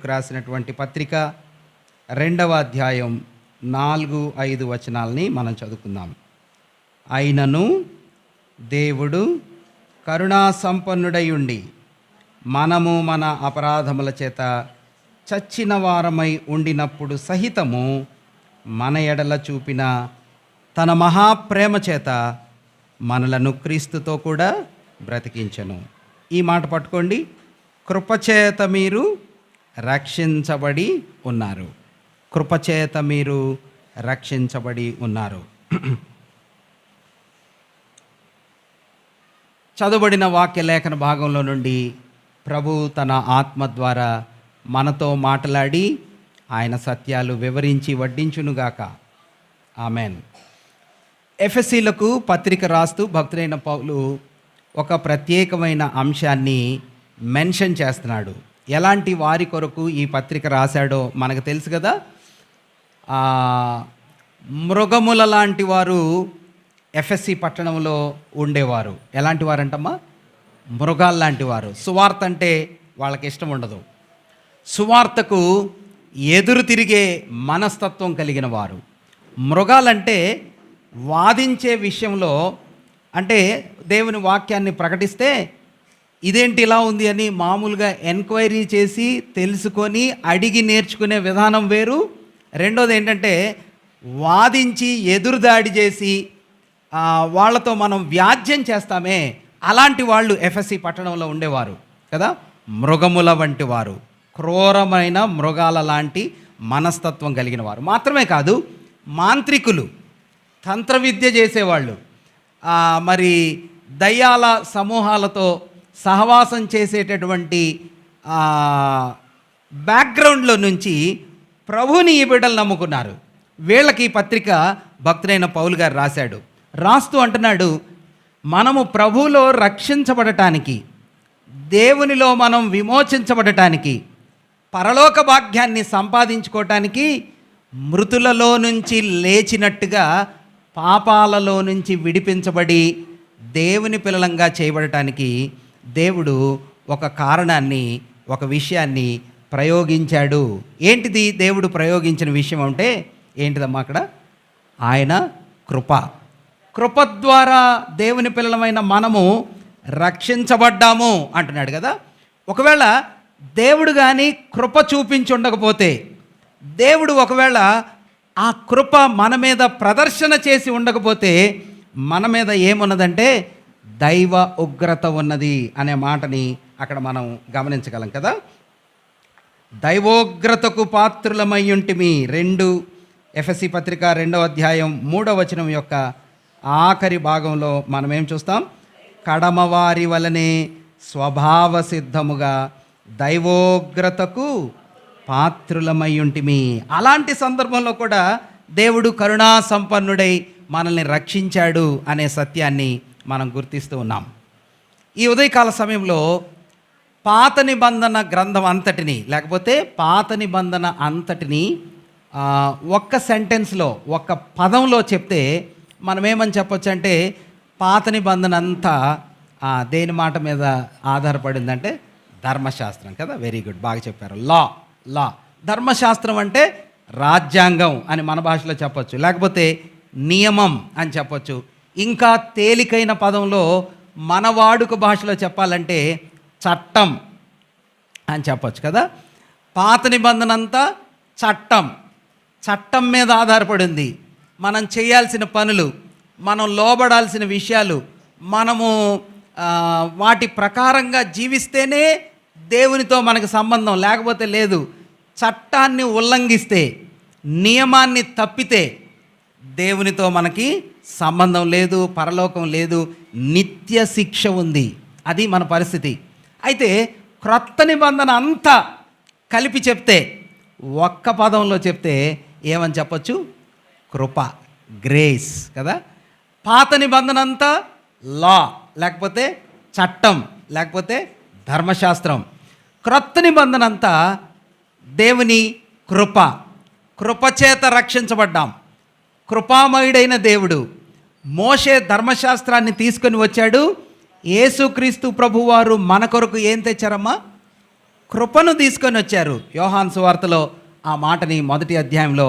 కొరింథీయులకు రాసినటువంటి పత్రిక 2వ అధ్యాయం 4-5 వచనాలని మనం చదువుకుందాం. అయినను దేవుడు కరుణా సంపన్నుడై ఉండి మనము మన అపరాధముల చేత చచ్చిన వారమై ఉండినప్పుడు సహితము మన ఎడల చూపిన తన మహాప్రేమ చేత మనలను క్రీస్తుతో కూడా బ్రతికించెను. ఈ మాట పట్టుకోండి. కృపచేత మీరు రక్షించబడి ఉన్నారు. కృపచేత మీరు రక్షించబడి ఉన్నారు. చదువుబడిన వాక్య లేఖన భాగంలో నుండి ప్రభు తన ఆత్మ ద్వారా మనతో మాట్లాడి ఆయన సత్యాలు వివరించి వడ్డించునుగాక. ఆమెన్. ఎఫెసీలకు పత్రిక రాస్తూ భక్తుడైన పౌలు ఒక ప్రత్యేకమైన అంశాన్ని మెన్షన్ చేస్తున్నాడు. ఎలాంటి వారి కొరకు ఈ పత్రిక రాశాడో మనకు తెలుసు కదా. మృగముల లాంటి వారు ఎఫ్ఎస్సి పట్టణంలో ఉండేవారు. ఎలాంటి వారంటమ్మా? మృగాలు లాంటి వారు. సువార్త అంటే వాళ్ళకి ఇష్టం ఉండదు. సువార్తకు ఎదురు తిరిగే మనస్తత్వం కలిగిన వారు. మృగాలంటే వాదించే విషయంలో, అంటే దేవుని వాక్యాన్ని ప్రకటిస్తే ఇదేంటి ఇలా ఉంది అని మామూలుగా ఎంక్వైరీ చేసి తెలుసుకొని అడిగి నేర్చుకునే విధానం వేరు. రెండోది ఏంటంటే వాదించి ఎదురుదాడి చేసి వాళ్ళతో మనం వ్యాజ్యం చేస్తామే, అలాంటి వాళ్ళు ఎఫ్ఎస్సి పట్టణంలో ఉండేవారు కదా. మృగముల వంటి వారు, క్రూరమైన మృగాల లాంటి మనస్తత్వం కలిగిన వారు. మాత్రమే కాదు, మాంత్రికులు, తంత్ర విద్య చేసేవాళ్ళు, మరి దయ్యాల సమూహాలతో సహవాసం చేసేటటువంటి బ్యాక్గ్రౌండ్లో నుంచి ప్రభుని ఈ బిడ్డలు నమ్ముకున్నారు. వీళ్ళకి ఈ పత్రిక భక్తుడైన పౌలు గారు రాశాడు. రాస్తూ అంటున్నాడు, మనము ప్రభువులో రక్షించబడటానికి, దేవునిలో మనం విమోచించబడటానికి, పరలోక భాగ్యాన్ని సంపాదించుకోవటానికి, మృతులలో నుంచి లేచినట్టుగా పాపాలలో నుంచి విడిపించబడి దేవుని పిల్లలంగా చేయబడటానికి దేవుడు ఒక కారణాన్ని, ఒక విషయాన్ని ప్రయోగించాడు. ఏంటిది దేవుడు ప్రయోగించిన విషయం అంటే ఏంటిదమ్మా? అక్కడ ఆయన కృప. కృప ద్వారా దేవుని పిల్లలమైన మనము రక్షించబడ్డాము అంటున్నాడు కదా. ఒకవేళ దేవుడు కానీ కృప చూపించి ఉండకపోతే, దేవుడు ఒకవేళ ఆ కృప మన మీద ప్రదర్శన చేసి ఉండకపోతే మన మీద ఏమున్నదంటే దైవ ఉగ్రత ఉన్నది అనే మాటని అక్కడ మనం గమనించగలం కదా. దైవోగ్రతకు పాత్రులమై ఉంటిమి. 2 ఎఫెసీ పత్రిక 2వ అధ్యాయం 3వ వచనం యొక్క ఆఖరి భాగంలో మనం ఏం చూస్తాం? కడమవారి వలనే స్వభావ సిద్ధముగా దైవోగ్రతకు పాత్రులమై ఉంటిమి. అలాంటి సందర్భంలో కూడా దేవుడు కరుణా సంపన్నుడై మనల్ని రక్షించాడు అనే సత్యాన్ని మనం గుర్తిస్తూ ఉన్నాం. ఈ ఉదయకాల సమయంలో పాత నిబంధన గ్రంథం అంతటిని, లేకపోతే పాత నిబంధన అంతటిని ఒక్క సెంటెన్స్లో, ఒక్క పదంలో చెప్తే మనం ఏమని చెప్పొచ్చు అంటే, పాత నిబంధన అంతా దేని మాట మీద ఆధారపడిందంటే ధర్మశాస్త్రం కదా. వెరీ గుడ్, బాగా చెప్పారు. లా. ధర్మశాస్త్రం అంటే రాజ్యాంగం అని మన భాషలో చెప్పొచ్చు, లేకపోతే నియమం అని చెప్పొచ్చు. ఇంకా తేలికైన పదంలో మన వాడుక భాషలో చెప్పాలంటే చట్టం అని చెప్పొచ్చు కదా. పాత నిబంధన అంతా చట్టం మీద ఆధారపడింది. మనం చేయాల్సిన పనులు, మనం లోబడాల్సిన విషయాలు, మనము వాటి ప్రకారంగా జీవిస్తేనే దేవునితో మనకు సంబంధం, లేకపోతే లేదు. చట్టాన్ని ఉల్లంఘిస్తే, నియమాన్ని తప్పితే దేవునితో మనకి సంబంధం లేదు, పరలోకం లేదు, నిత్య శిక్ష ఉంది. అది మన పరిస్థితి. అయితే క్రొత్త నిబంధన అంతా కలిపి చెప్తే, ఒక్క పదంలో చెప్తే ఏమని చెప్పచ్చు? కృప, గ్రేస్ కదా. పాత నిబంధన అంతా లా, లేకపోతే చట్టం, లేకపోతే ధర్మశాస్త్రం. క్రొత్త నిబంధన అంతా దేవుని కృప. కృపచేత రక్షించబడ్డాం. కృపామయుడైన దేవుడు మోషే ధర్మశాస్త్రాన్ని తీసుకొని వచ్చాడు. యేసుక్రీస్తు ప్రభువారు మన కొరకు ఏం తెచ్చారమ్మా? కృపను తీసుకొని వచ్చారు. యోహాను సువార్తలో ఆ మాటని మొదటి అధ్యాయంలో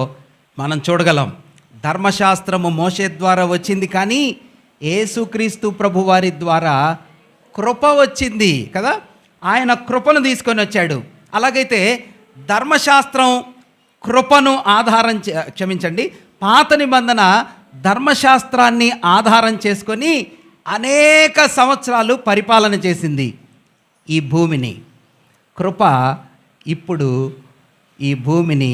మనం చూడగలం. ధర్మశాస్త్రము మోషే ద్వారా వచ్చింది, కానీ యేసుక్రీస్తు ప్రభువారి ద్వారా కృప వచ్చింది కదా. ఆయన కృపను తీసుకొని వచ్చాడు. అలాగైతే ధర్మశాస్త్రం కృపను పాత నిబంధన ధర్మశాస్త్రాన్ని ఆధారం చేసుకొని అనేక సంవత్సరాలు పరిపాలన చేసింది ఈ భూమిని. కృప ఇప్పుడు ఈ భూమిని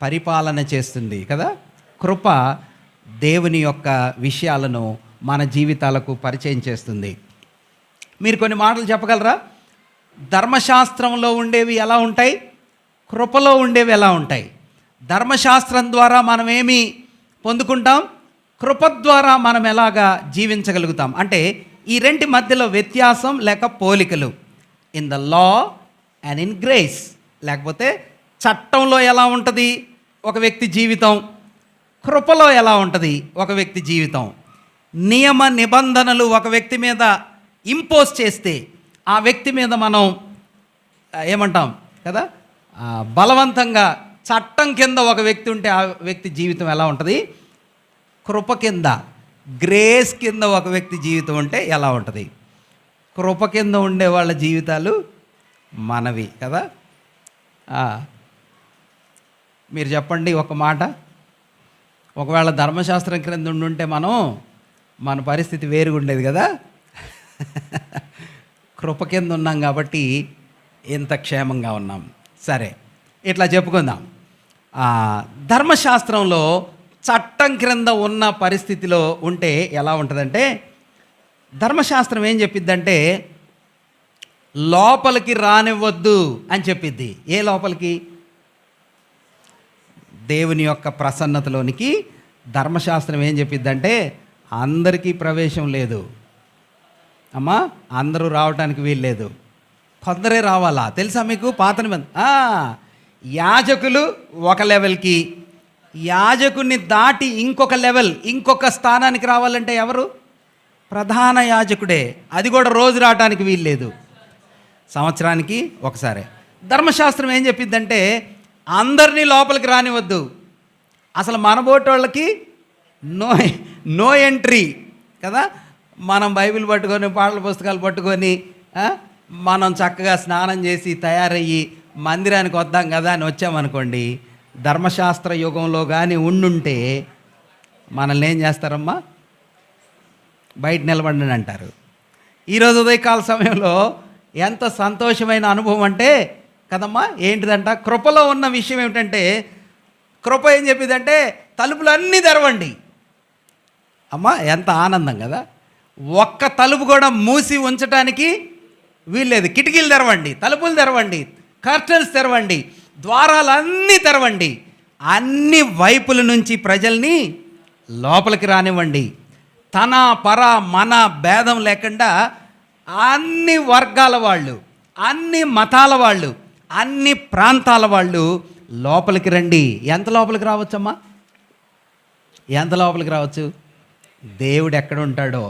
పరిపాలన చేస్తుంది కదా. కృప దేవుని యొక్క విషయాలను మన జీవితాలకు పరిచయం చేస్తుంది. మీరు కొన్ని మాటలు చెప్పగలరా? ధర్మశాస్త్రంలో ఉండేవి ఎలా ఉంటాయి, కృపలో ఉండేవి ఎలా ఉంటాయి? ధర్మశాస్త్రం ద్వారా మనం ఏమి పొందుకుంటాం, కృప ద్వారా మనం ఎలాగా జీవించగలుగుతాం? అంటే ఈ రెంటి మధ్యలో వ్యత్యాసం లేక పోలికలు. In the law and in grace. లేకపోతే చట్టంలో ఎలా ఉంటుంది ఒక వ్యక్తి జీవితం, కృపలో ఎలా ఉంటుంది ఒక వ్యక్తి జీవితం. నియమ నిబంధనలు ఒక వ్యక్తి మీద ఇంపోజ్ చేస్తే ఆ వ్యక్తి మీద మనం ఏమంటాం కదా, బలవంతంగా చట్టం కింద ఒక వ్యక్తి ఉంటే ఆ వ్యక్తి జీవితం ఎలా ఉంటుంది? కృప కింద, గ్రేస్ కింద ఒక వ్యక్తి జీవితం ఉంటే ఎలా ఉంటుంది? కృప కింద ఉండే వాళ్ళ జీవితాలు మనవి కదా. మీరు చెప్పండి ఒక మాట. ఒకవేళ ధర్మశాస్త్రం క్రింద ఉండుంటే మన పరిస్థితి వేరుగా ఉండేది కదా. కృప కింద ఉన్నాం కాబట్టి ఇంత క్షేమంగా ఉన్నాం. సరే, ఇట్లా చెప్పుకుందాం. ధర్మశాస్త్రంలో చట్టం క్రింద ఉన్న పరిస్థితిలో ఉంటే ఎలా ఉంటుందంటే, ధర్మశాస్త్రం ఏం చెప్పిద్దంటే లోపలికి రానివ్వద్దు అని చెప్పిద్ది. ఏ లోపలికి? దేవుని యొక్క ప్రసన్నతలోనికి ధర్మశాస్త్రం ఏం చెప్పిద్దంటే అందరికీ ప్రవేశం లేదు అమ్మా, అందరూ రావడానికి వీల్లేదు, కొందరే రావాలా తెలుసా మీకు? పాత నిబంధన యాజకులు ఒక లెవెల్కి, యాజకుని దాటి ఇంకొక లెవెల్, ఇంకొక స్థానానికి రావాలంటే ఎవరు? ప్రధాన యాజకుడే. అది కూడా రోజు రావడానికి వీల్లేదు, సంవత్సరానికి ఒకసారి. ధర్మశాస్త్రం ఏం చెప్పిద్దంటే అందరినీ లోపలికి రానివద్దు, అసలు మనబోటోళ్ళకి నో ఎంట్రీ కదా. మనం బైబిల్ పట్టుకొని, పాటల పుస్తకాలు పట్టుకొని, మనం చక్కగా స్నానం చేసి తయారయ్యి మందిరానికి వద్దాం కదా అని వచ్చామనుకోండి, ధర్మశాస్త్ర యుగంలో కానీ ఉండుంటే మనల్ని ఏం చేస్తారమ్మా? బయట నిలబడండి అంటారు. ఈరోజు ఉదయకాల సమయంలో ఎంత సంతోషమైన అనుభవం అంటే కదమ్మా, ఏంటిదంట? కృపలో ఉన్న విషయం ఏమిటంటే, కృప ఏం చెప్పిందంటే తలుపులన్నీ తెరవండి. అమ్మా ఎంత ఆనందం కదా. ఒక్క తలుపు కూడా మూసి ఉంచడానికి వీల్లేదు. కిటికీలు తెరవండి, తలుపులు తెరవండి, కర్టన్స్ తెరవండి, ద్వారాలన్నీ తెరవండి, అన్ని వైపుల నుంచి ప్రజల్ని లోపలికి రానివ్వండి. తన పర మన భేదం లేకుండా అన్ని వర్గాల వాళ్ళు, అన్ని మతాల వాళ్ళు, అన్ని ప్రాంతాల వాళ్ళు లోపలికి రండి. ఎంత లోపలికి రావచ్చమ్మా? ఎంత లోపలికి రావచ్చు? దేవుడు ఎక్కడ ఉంటాడో,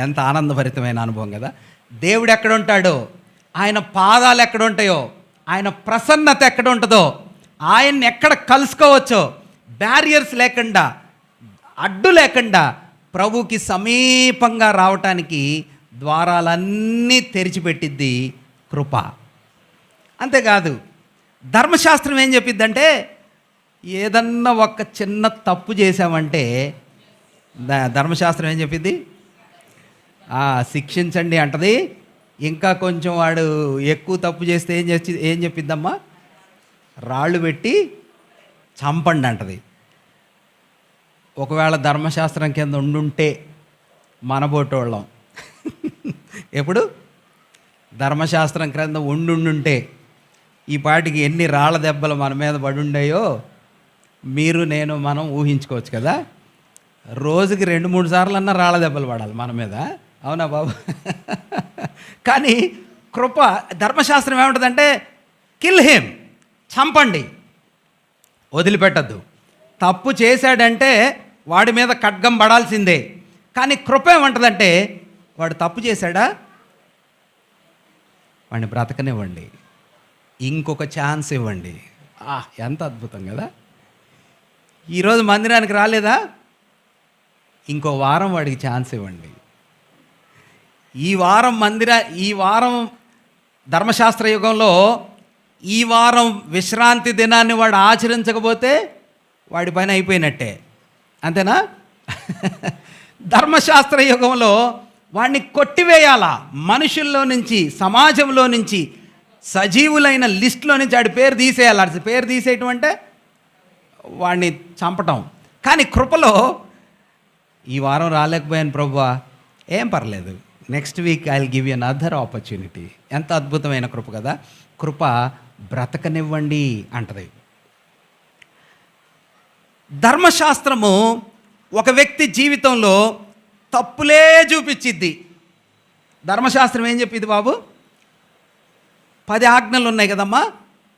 ఎంత ఆనందభరితమైన అనుభవం కదా. దేవుడు ఎక్కడ ఉంటాడో, ఆయన పాదాలు ఎక్కడ ఉంటాయో, ఆయన ప్రసన్నత ఎక్కడ ఉంటుందో, ఆయన్ని ఎక్కడ కలుసుకోవచ్చో, బ్యారియర్స్ లేకుండా, అడ్డు లేకుండా ప్రభుకి సమీపంగా రావటానికి ద్వారాలన్నీ తెరిచిపెట్టిద్ది కృప. అంతేకాదు, ధర్మశాస్త్రం ఏం చెప్పిద్దంటే ఏదన్నా ఒక చిన్న తప్పు చేసామంటే ధర్మశాస్త్రం ఏం చెప్పిద్ది? శిక్షించండి అంటది. ఇంకా కొంచెం వాడు ఎక్కువ తప్పు చేస్తే ఏం చెప్పిద్దమ్మా? రాళ్ళు పెట్టి చంపండి అంటది. ఒకవేళ ధర్మశాస్త్రం కింద ఉండుంటే మనబోటోళ్ళం ఎప్పుడు ధర్మశాస్త్రం క్రింద ఉండుంటే ఈ పాటికి ఎన్ని రాళ్ళ దెబ్బలు మన మీద పడుండాయో మనం ఊహించుకోవచ్చు కదా. రోజుకి 2-3 సార్లు అన్నా రాళ్ళ దెబ్బలు పడాలి మన మీద, అవునా బాబు? కానీ కృప, ధర్మశాస్త్రం ఏముంటుందంటే కిల్ హిమ్, చంపండి, వదిలిపెట్టద్దు. తప్పు చేశాడంటే వాడి మీద ఖడ్గం పడాల్సిందే. కానీ కృప ఏమంటుందంటే వాడు తప్పు చేశాడా, వాడిని బ్రతకనివ్వండి, ఇంకొక ఛాన్స్ ఇవ్వండి. ఎంత అద్భుతం కదా! ఈరోజు మందిరానికి రాలేదా? ఇంకో వారం వాడికి ఛాన్స్ ఇవ్వండి. ఈ వారం ధర్మశాస్త్ర యుగంలో ఈ వారం విశ్రాంతి దినాన్ని వాడు ఆచరించకపోతే వాడి పని అయిపోయినట్టే. అంతేనా? ధర్మశాస్త్ర యుగంలో వాడిని కొట్టివేయాలా, మనుషుల్లో నుంచి, సమాజంలో నుంచి, సజీవులైన లిస్టులో నుంచి వాడి పేరు తీసేయాలి. అది పేరు తీసేయటం అంటే వాడిని చంపటం. కానీ కృపలో ఈ వారం రాలేకపోయాను ప్రభువా, ఏం పర్లేదు, next week I will give you another opportunity. ఎంత అద్భుతమైన కృప కదా! కృప బ్రతకనివ్వండి అంటది. ధర్మశాస్త్రము ఒక వ్యక్తి జీవితంలో తప్పులే చూపించిద్ది. ధర్మశాస్త్రం ఏం చెప్పింది బాబు? 10 ఆజ్ఞలు ఉన్నాయి కదమ్మా.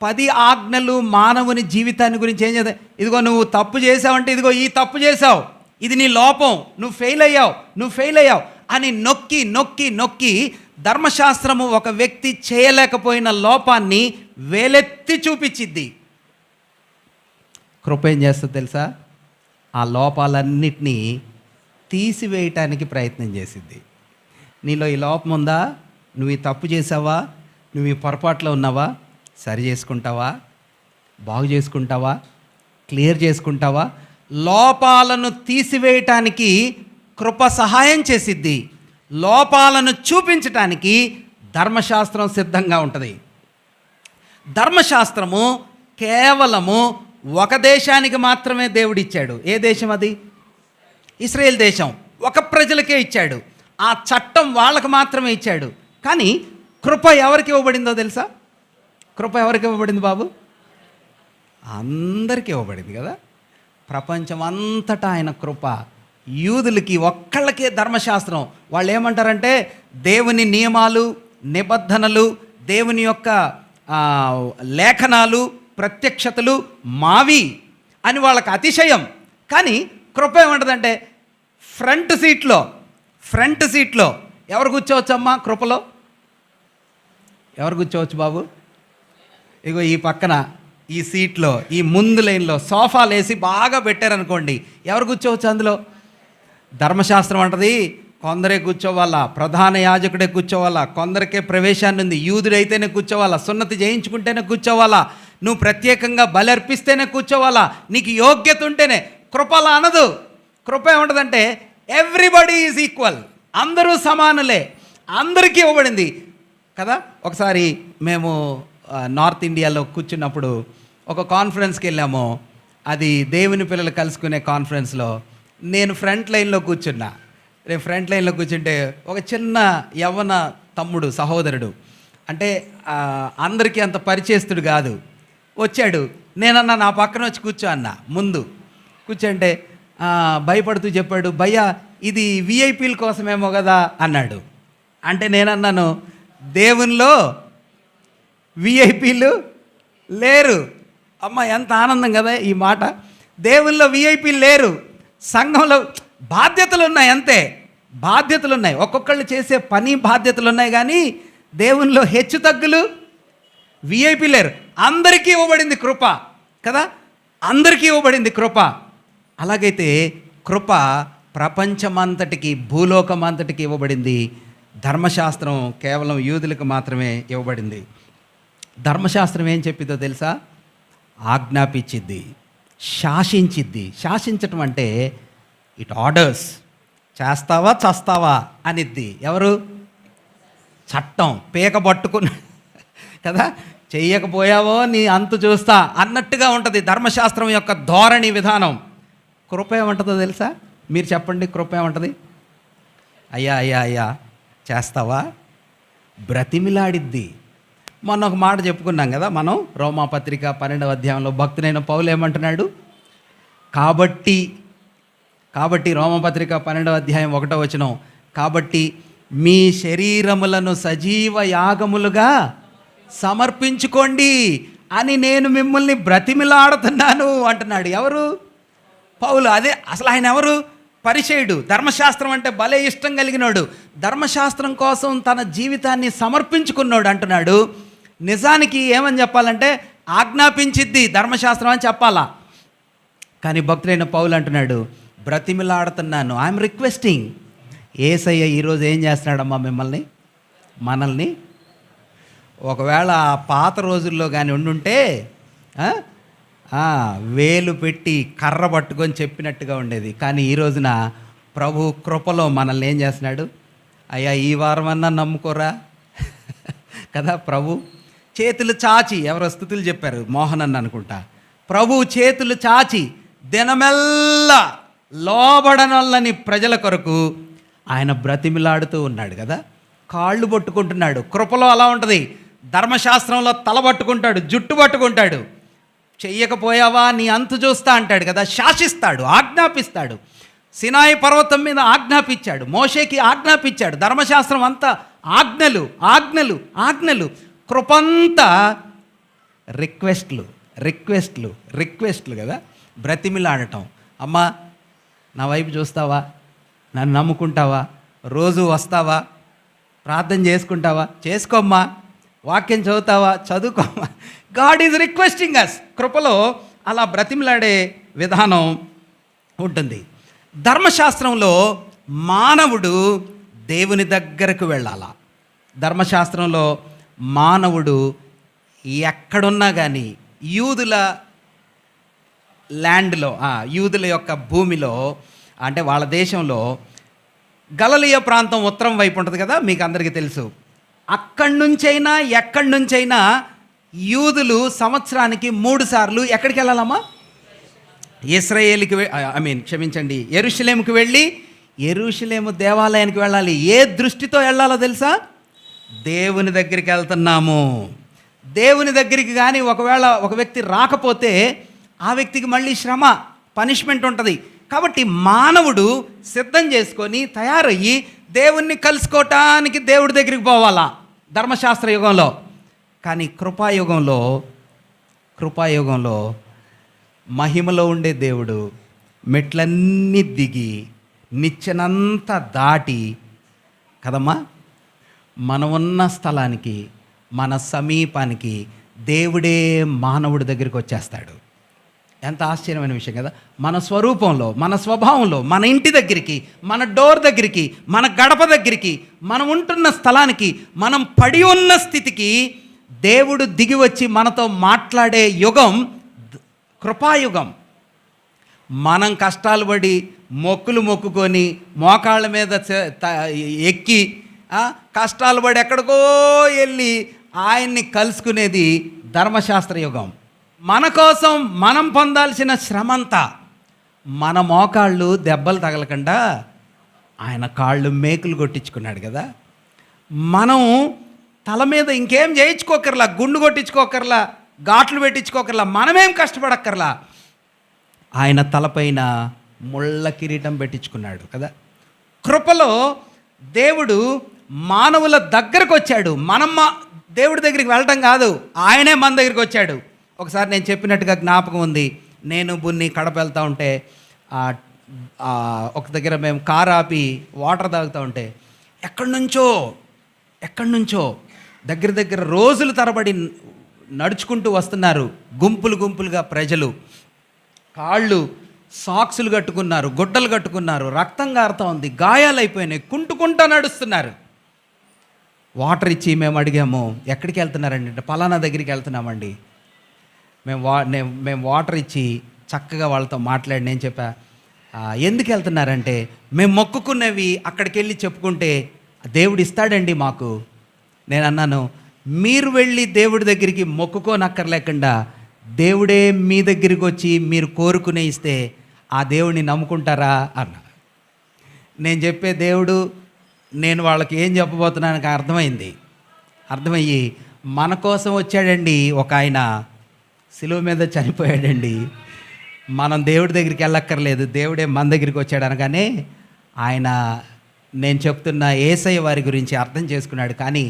10 ఆజ్ఞలు మానవుని జీవితాన్ని గురించి ఏం చేద్దాం? ఇదిగో నువ్వు తప్పు చేసావంటే ఇదిగో ఈ తప్పు చేసావు, ఇది నీ లోపం, నువ్వు ఫెయిల్ అయ్యావు అని నొక్కి నొక్కి నొక్కి ధర్మశాస్త్రము ఒక వ్యక్తి చేయలేకపోయిన లోపాన్ని వేలెత్తి చూపించిద్ది. కృప ఏం చేస్తుంది తెలుసా? ఆ లోపాలన్నిటినీ తీసివేయటానికి ప్రయత్నం చేసిద్ది. నీలో ఈ లోపం ఉందా? నువ్వు ఈ తప్పు చేసావా? నువ్వు ఈ పొరపాట్లో ఉన్నావా? సరి చేసుకుంటావా? బాగు చేసుకుంటావా? క్లియర్ చేసుకుంటావా? లోపాలను తీసివేయటానికి కృప సహాయం చేసిద్ది. లోపాలను చూపించటానికి ధర్మశాస్త్రం సిద్ధంగా ఉంటుంది. ధర్మశాస్త్రము కేవలము ఒక దేశానికి మాత్రమే దేవుడిచ్చాడు. ఏ దేశం అది? ఇశ్రాయేల్ దేశం. ఒక ప్రజలకే ఇచ్చాడు. ఆ చట్టం వాళ్ళకు మాత్రమే ఇచ్చాడు. కానీ కృప ఎవరికి ఇవ్వబడిందో తెలుసా? కృప ఎవరికి ఇవ్వబడింది బాబు? అందరికీ ఇవ్వబడింది కదా. ప్రపంచం అంతటా ఆయన కృప. యూదులకి ఒక్కళ్ళకే ధర్మశాస్త్రం. వాళ్ళు ఏమంటారంటే దేవుని నియమాలు, నిబంధనలు, దేవుని యొక్క లేఖనాలు, ప్రత్యక్షతలు మావి అని వాళ్ళకి అతిశయం. కానీ కృప ఏమంటుందంటే ఫ్రంట్ సీట్లో ఎవరు కూర్చోవచ్చమ్మా? కృపలో ఎవరు కూర్చోవచ్చు బాబు? ఇగో ఈ పక్కన ఈ సీట్లో, ఈ ముందు లైన్లో సోఫాలు వేసి బాగా పెట్టారనుకోండి, ఎవరు కూర్చోవచ్చు అందులో? ధర్మశాస్త్రం అంటది కొందరే కూర్చోవాలా, ప్రధాన యాజకుడే కూర్చోవాలా, కొందరికే ప్రవేశాన్ని ఉంది, యూదుడైతేనే కూర్చోవాలా, సున్నతి చేయించుకుంటేనే కూర్చోవాలా, నువ్వు ప్రత్యేకంగా బలి అర్పిస్తేనే కూర్చోవాలా, నీకు యోగ్యత ఉంటేనే. కృపలా అనదు. కృప ఏముంటుందంటే ఎవ్రీబడి ఈజ్ ఈక్వల్, అందరూ సమానులే, అందరికీ ఇవ్వబడింది కదా. ఒకసారి మేము నార్త్ ఇండియాలో కూర్చున్నప్పుడు ఒక కాన్ఫరెన్స్కి వెళ్ళాము. అది దేవుని పిల్లలు కలుసుకునే కాన్ఫరెన్స్లో నేను ఫ్రంట్ లైన్లో కూర్చున్నా. నేను ఫ్రంట్ లైన్లో కూర్చుంటే ఒక చిన్న యవ్వన తమ్ముడు, సహోదరుడు, అంటే అందరికీ అంత పరిచయస్తుడు కాదు, వచ్చాడు. నేనన్నా నా పక్కన వచ్చి కూర్చో అన్న. ముందు కూర్చోంటే భయపడుతూ చెప్పాడు, భయ్యా ఇది విఐపీల కోసమేమో కదా అన్నాడు. అంటే నేనన్నాను, దేవునిలో విఐపీలు లేరు. అమ్మ ఎంత ఆనందం కదా ఈ మాట. దేవునిలో విఐపీలు లేరు. సంఘంలో బాధ్యతలు ఉన్నాయి, అంతే, బాధ్యతలు ఉన్నాయి. ఒక్కొక్కళ్ళు చేసే పని బాధ్యతలు ఉన్నాయి, కానీ దేవునిలో హెచ్చు తగ్గులు విఐపీ లేరు. అందరికీ ఇవ్వబడింది కృప కదా, అందరికీ ఇవ్వబడింది కృప. అలాగైతే కృప ప్రపంచమంతటికి, భూలోకమంతటికి ఇవ్వబడింది. ధర్మశాస్త్రం కేవలం యూదులకు మాత్రమే ఇవ్వబడింది. ధర్మశాస్త్రం ఏం చెప్పిద్దో తెలుసా? ఆజ్ఞాపించిద్ది, శాసించిద్ది. శాసించటం అంటే ఇట్ ఆర్డర్స్. చేస్తావా చస్తావా అనిద్ది. ఎవరు? చట్టం. పీక పట్టుకుని కదా, చెయ్యకపోయావో నీ అంతు చూస్తా అన్నట్టుగా ఉంటుంది ధర్మశాస్త్రం యొక్క ధోరణి విధానం. కృప ఏమంటుందో తెలుసా? మీరు చెప్పండి, కృప ఏమంటుంది? అయ్యా అయ్యా అయ్యా చేస్తావా? బ్రతిమిలాడిద్ది. మొన్న ఒక మాట చెప్పుకున్నాం కదా మనం, రోమాపత్రిక 12వ అధ్యాయంలో భక్తుడైన పౌలు ఏమంటున్నాడు? కాబట్టి రోమాపత్రిక 12వ అధ్యాయం 1వ వచనం, కాబట్టి మీ శరీరములను సజీవ యాగములుగా సమర్పించుకోండి అని నేను మిమ్మల్ని బ్రతిమిలాడుతున్నాను అంటున్నాడు. ఎవరు? పౌలు. అదే అసలు ఆయన ఎవరు? పరిచయుడు. ధర్మశాస్త్రం అంటే భలే ఇష్టం కలిగినోడు, ధర్మశాస్త్రం కోసం తన జీవితాన్ని సమర్పించుకున్నాడు. అంటున్నాడు, నిజానికి ఏమని చెప్పాలంటే ఆజ్ఞాపించిద్ది ధర్మశాస్త్రం అని చెప్పాలా. కానీ భక్తుడైన పౌలు అంటున్నాడు, బ్రతిమిలాడుతున్నాను, ఐఎమ్ రిక్వెస్టింగ్. యేసయ్య ఈరోజు ఏం చేస్తున్నాడమ్మా మనల్ని ఒకవేళ ఆ పాత రోజుల్లో కానీ ఉండుంటే వేలు పెట్టి కర్ర పట్టుకొని చెప్పినట్టుగా ఉండేది. కానీ ఈ రోజున ప్రభు కృపలో మనల్ని ఏం చేస్తున్నాడు, అయ్యా ఈ వారం అన్నా నమ్ముకోరా కదా. ప్రభు చేతులు చాచి, ఎవరో స్తుతులు చెప్పారు, మోహన్ అన్న అనుకుంటా, ప్రభు చేతులు చాచి దినమెల్లా లోబడనొల్లని ప్రజల కొరకు ఆయన బ్రతిమిలాడుతూ ఉన్నాడు కదా. కాళ్ళు పట్టుకుంటున్నాడు. కృపలో అలా ఉంటుంది. ధర్మశాస్త్రంలో తల పట్టుకుంటాడు, జుట్టు పట్టుకుంటాడు. చెయ్యకపోయావా నీ అంతు చూస్తా అంటాడు కదా. శాసిస్తాడు, ఆజ్ఞాపిస్తాడు. సినాయి పర్వతం మీద ఆజ్ఞాపించాడు, మోషేకి ఆజ్ఞాపించాడు. ధర్మశాస్త్రం అంతా ఆజ్ఞలు ఆజ్ఞలు ఆజ్ఞలు. కృపంతా రిక్వెస్ట్లు కదా. బ్రతిమిలాడటం. అమ్మా నా వైపు చూస్తావా, నన్ను నమ్ముకుంటావా, రోజు వస్తావా, ప్రార్థన చేసుకుంటావా, చేసుకోమ్మా, వాక్యం చదువుతావా, చదువుకోమ్మా. గాడ్ ఈజ్ రిక్వెస్టింగ్ అస్. కృపలో అలా బ్రతిమిలాడే విధానం ఉంటుంది. ధర్మశాస్త్రంలో మానవుడు దేవుని దగ్గరకు వెళ్ళాలా. ధర్మశాస్త్రంలో మానవుడు ఎక్కడున్నా కానీ యూదుల ల్యాండ్లో, యూదుల యొక్క భూమిలో, అంటే వాళ్ళ దేశంలో గలిలయ ప్రాంతం ఉత్తరం వైపు ఉంటుంది కదా, మీకు అందరికీ తెలుసు. అక్కడి నుంచైనా యూదులు సంవత్సరానికి 3 సార్లు ఎక్కడికి వెళ్ళాలమ్మా, యెరూషలేముకి వెళ్ళి యెరూషలేము దేవాలయానికి వెళ్ళాలి. ఏ దృష్టితో వెళ్ళాలో తెలుసా? దేవుని దగ్గరికి వెళ్తున్నాము. దేవుని దగ్గరికి కానీ ఒకవేళ ఒక వ్యక్తి రాకపోతే ఆ వ్యక్తికి మళ్ళీ శ్రమ, పనిష్మెంట్ ఉంటుంది. కాబట్టి మానవుడు సిద్ధం చేసుకొని తయారయ్యి దేవుణ్ణి కలుసుకోవటానికి దేవుడి దగ్గరికి పోవాలా ధర్మశాస్త్ర యుగంలో. కానీ కృపాయుగంలో మహిమలో ఉండే దేవుడు మెట్లన్నీ దిగి నిచ్చెనంతా దాటి కదమ్మా మనం ఉన్న స్థలానికి, మన సమీపానికి దేవుడే మానవుడి దగ్గరికి వచ్చేస్తాడు. ఎంత ఆశ్చర్యమైన విషయం కదా. మన స్వరూపంలో, మన స్వభావంలో, మన ఇంటి దగ్గరికి, మన డోర్ దగ్గరికి, మన గడప దగ్గరికి, మనం ఉంటున్న స్థలానికి, మనం పడి ఉన్న స్థితికి దేవుడు దిగి వచ్చి మనతో మాట్లాడే యుగం కృపాయుగం. మనం కష్టాలు పడి మొక్కుకొని మోకాళ్ళ మీద ఎక్కి కష్టాలు పడి ఎక్కడికో వెళ్ళి ఆయన్ని కలుసుకునేది ధర్మశాస్త్ర యుగం. మన కోసం మనం పొందాల్సిన శ్రమంతా మన మోకాళ్ళు దెబ్బలు తగలకుండా ఆయన కాళ్ళు మేకులు కొట్టించుకున్నాడు కదా. మనం తల మీద ఇంకేం చేయించుకోకర్లా, గుండు కొట్టించుకోకర్లా, ఘాట్లు పెట్టించుకోకర్లా, మనమేం కష్టపడక్కర్లా. ఆయన తలపైన ముళ్ళ కిరీటం పెట్టించుకున్నాడు కదా. కృపలో దేవుడు మానవుల దగ్గరకు వచ్చాడు. దేవుడి దగ్గరికి వెళ్ళటం కాదు, ఆయనే మన దగ్గరికి వచ్చాడు. ఒకసారి నేను చెప్పినట్టుగా జ్ఞాపకం ఉంది. నేను బున్ని కడప వెళ్తూ ఉంటే ఒక దగ్గర మేము కారు ఆపి వాటర్ తాగుతూ ఉంటే ఎక్కడి నుంచో దగ్గర రోజుల తరబడి నడుచుకుంటూ వస్తున్నారు. గుంపులుగా ప్రజలు, కాళ్ళు సాక్సులు కట్టుకున్నారు, గుడ్డలు కట్టుకున్నారు, రక్తం కారుతూ ఉంది, గాయాలైపోయినాయి, కుంటుకుంటూ నడుస్తున్నారు. వాటర్ ఇచ్చి మేము అడిగాము, ఎక్కడికి వెళ్తున్నారండి అంటే పలానా దగ్గరికి వెళ్తున్నామండి. మేము వాటర్ ఇచ్చి చక్కగా వాళ్ళతో మాట్లాడి నేను చెప్పా, ఎందుకు వెళ్తున్నారంటే మేము మొక్కుకున్నవి అక్కడికి వెళ్ళి చెప్పుకుంటే దేవుడు ఇస్తాడండి మాకు. నేను అన్నాను, మీరు వెళ్ళి దేవుడి దగ్గరికి మొక్కుకోనక్కర్లేకుండా దేవుడే మీ దగ్గరికి వచ్చి మీరు కోరుకునే ఇస్తే ఆ దేవుడిని నమ్ముకుంటారా అన్న. నేను చెప్పే దేవుడు నేను వాళ్ళకి ఏం చెప్పబోతున్నానికి అర్థమయ్యి మన కోసం వచ్చాడండి. ఒక ఆయన సిలువ మీద చనిపోయాడండి. మనం దేవుడి దగ్గరికి వెళ్ళక్కర్లేదు, దేవుడే మన దగ్గరికి వచ్చాడు అనగానే ఆయన నేను చెప్తున్న యేసయ్య వారి గురించి అర్థం చేసుకున్నాడు. కానీ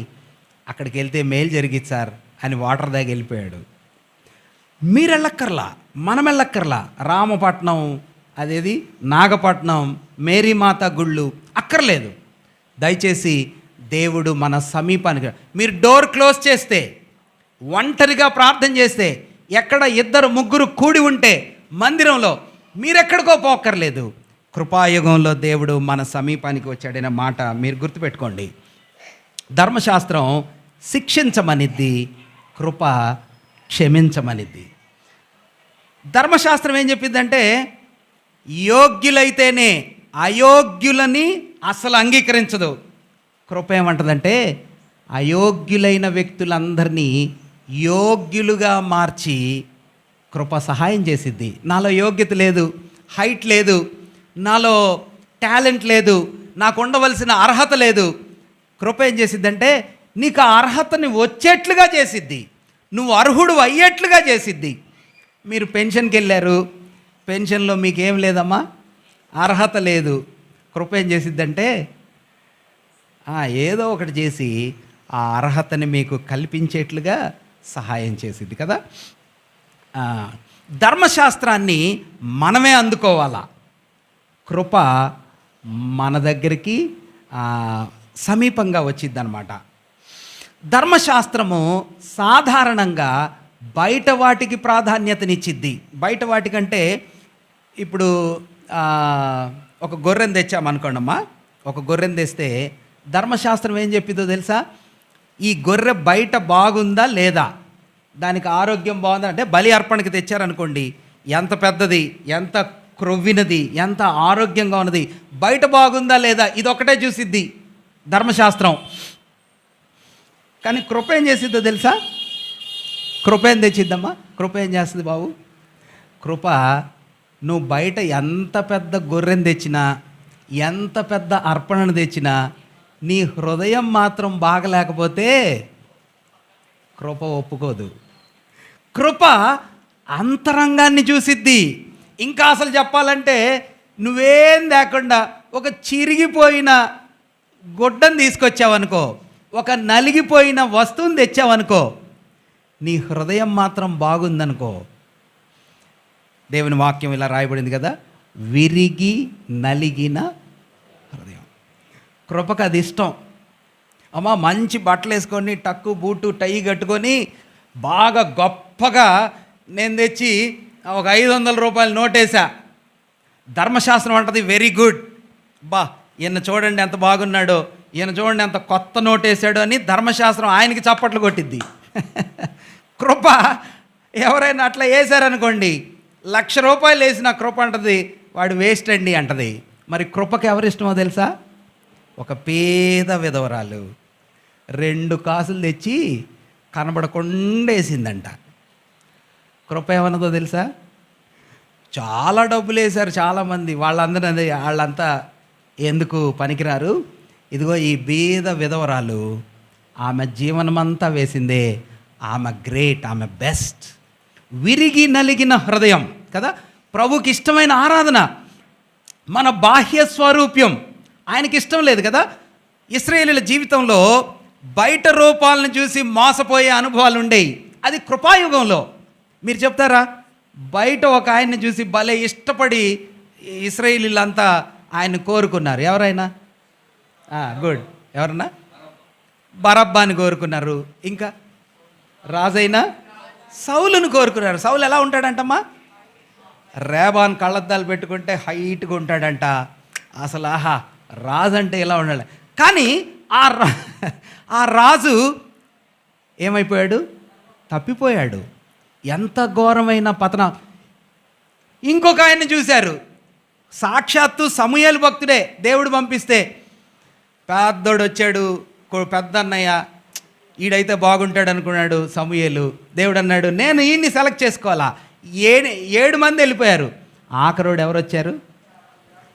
అక్కడికి వెళ్తే మేలు జరిగిద్ది సార్ అని వాటర్ దాకా వెళ్ళిపోయాడు. మీరు వెళ్ళక్కర్లా, మనం వెళ్ళక్కర్లా. రామపట్నం, అదేది నాగపట్నం, మేరీమాత గుళ్ళు అక్కర్లేదు. దయచేసి దేవుడు మన సమీపానికి, మీరు డోర్ క్లోజ్ చేస్తే ఒంటరిగా ప్రార్థన చేస్తే, ఎక్కడ ఇద్దరు ముగ్గురు కూడి ఉంటే మందిరంలో, మీరెక్కడికో పోక్కర్లేదు. కృపాయుగంలో దేవుడు మన సమీపానికి వచ్చాడనే మాట మీరు గుర్తుపెట్టుకోండి. ధర్మశాస్త్రం శిక్షించమనిద్ది, కృప క్షమించమనిద్ది. ధర్మశాస్త్రం ఏం చెప్పిందంటే యోగ్యులైతేనే, అయోగ్యులని అసలు అంగీకరించదు. కృప ఏమంటుందంటే అయోగ్యులైన వ్యక్తులందరినీ యోగ్యులుగా మార్చి కృప సహాయం చేసిద్ది. నాలో యోగ్యత లేదు, హైట్ లేదు, నాలో టాలెంట్ లేదు, నాకు ఉండవలసిన అర్హత లేదు. కృప ఏం చేసిద్దంటే నీకు ఆ అర్హతని వచ్చేట్లుగా చేసిద్ది, నువ్వు అర్హుడు అయ్యేట్లుగా చేసిద్ది. మీరు పెన్షన్కి వెళ్ళారు, పెన్షన్లో మీకేం లేదమ్మా, అర్హత లేదు. కృప ఏం చేసిద్దంటే ఏదో ఒకటి చేసి ఆ అర్హతని మీకు కల్పించేట్లుగా సహాయం చేసిద్ది కదా. ధర్మశాస్త్రాన్ని మనమే అందుకోవాలా, కృప మన దగ్గరికి సమీపంగా వచ్చిద్ది అన్నమాట. ధర్మశాస్త్రము సాధారణంగా బయట వాటికి ప్రాధాన్యతనిచ్చిద్ది. బయట వాటికంటే ఇప్పుడు ఒక గొర్రెను తెచ్చామనుకోండమ్మా, ఒక గొర్రెను తెస్తే ధర్మశాస్త్రం ఏం చెప్పిద్దో తెలుసా? ఈ గొర్రె బయట బాగుందా లేదా, దానికి ఆరోగ్యం బాగుందా అంటే, బలి అర్పణకి తెచ్చారనుకోండి, ఎంత పెద్దది, ఎంత క్రొవ్వినది, ఎంత ఆరోగ్యంగా ఉన్నది, బయట బాగుందా లేదా, ఇదొక్కటే చూసిద్ది ధర్మశాస్త్రం. కానీ కృప ఏం చేసిద్దో తెలుసా? కృప ఏం తెచ్చిద్దమ్మా? కృప ఏం చేస్తుంది బాబు? కృప నువ్వు బయట ఎంత పెద్ద గొర్రెను తెచ్చినా, ఎంత పెద్ద అర్పణను తెచ్చినా, నీ హృదయం మాత్రం బాగలేకపోతే కృప ఒప్పుకోదు. కృప అంతరంగాన్ని చూసిద్ది. ఇంకా అసలు చెప్పాలంటే నువ్వేం లేకుండా ఒక చిరిగిపోయిన గుడ్డను తీసుకొచ్చావనుకో, ఒక నలిగిపోయిన వస్తువుని తెచ్చావనుకో, నీ హృదయం మాత్రం బాగుందనుకో. దేవుని వాక్యం ఇలా రాయబడింది కదా, విరిగి నలిగిన హృదయం. కృపకు అది ఇష్టం. అమ్మా మంచి బట్టలు వేసుకొని, టక్కు బూటు టై కట్టుకొని, బాగా గొప్పగా నేను తెచ్చి ఒక 500 రూపాయలు నోటేసా. ధర్మశాస్త్రం అంటది వెరీ గుడ్, బా ఈయన చూడండి ఎంత బాగున్నాడో, ఈయన చూడండి ఎంత కొత్త నోటేసాడు అని ధర్మశాస్త్రం ఆయనకి చప్పట్లు కొట్టిద్ది. కృప ఎవరైనా అట్లా వేసారనుకోండి, 1,00,000 రూపాయలు వేసిన కృప అంటది వాడు వేస్ట్ అండి అంటది. మరి కృపకి ఎవరు ఇష్టమో తెలుసా? ఒక పేద విధవరాలు 2 కాసులు తెచ్చి కనబడకుండా వేసిందంట. కృప ఏమన్నదో తెలుసా? చాలా డబ్బులు వేశారు చాలామంది, వాళ్ళంతా ఎందుకు పనికిరారు, ఇదిగో ఈ బీద విధవరాలు ఆమె జీవనమంతా వేసిందే, ఆమె గ్రేట్, ఆమె బెస్ట్. విరిగి నలిగిన హృదయం కదా ప్రభుకి ఇష్టమైన ఆరాధన. మన బాహ్య స్వరూప్యం ఆయనకి ఇష్టం లేదు కదా. ఇశ్రాయేలీయుల జీవితంలో బయట రూపాలను చూసి మోసపోయే అనుభవాలు ఉండేవి. అది కృపాయుగంలో. మీరు చెప్తారా? బయట ఒక ఆయన్ని చూసి భలే ఇష్టపడి ఇశ్రాయేలీయులంతా ఆయన్ని కోరుకున్నారు. ఎవరైనా గుడ్, ఎవరన్నా బరబ్బాని కోరుకున్నారు. ఇంకా రాజైనా సౌలును కోరుకున్నారు. సౌలు ఎలా ఉంటాడంటమ్మా? రేబాన్ కళ్ళద్దాలు పెట్టుకుంటే హైట్గా ఉంటాడంట. అసలు రాజు అంటే ఇలా ఉండాలి. కానీ ఆ రాజు ఏమైపోయాడు? తప్పిపోయాడు. ఎంత ఘోరమైన పతనం. ఇంకొక ఆయన్ని చూశారు, సాక్షాత్తు సమూయేలు భక్తుడే, దేవుడు పంపిస్తే పెద్దోడు వచ్చాడు, పెద్దన్నయ్య, ఈడైతే బాగుంటాడు అనుకున్నాడు సమూయేలు. దేవుడు అన్నాడు నేను ఈయన్ని సెలెక్ట్ చేసుకోవాలా. 7 మంది వెళ్ళిపోయారు. ఆఖరోడు ఎవరు వచ్చారు?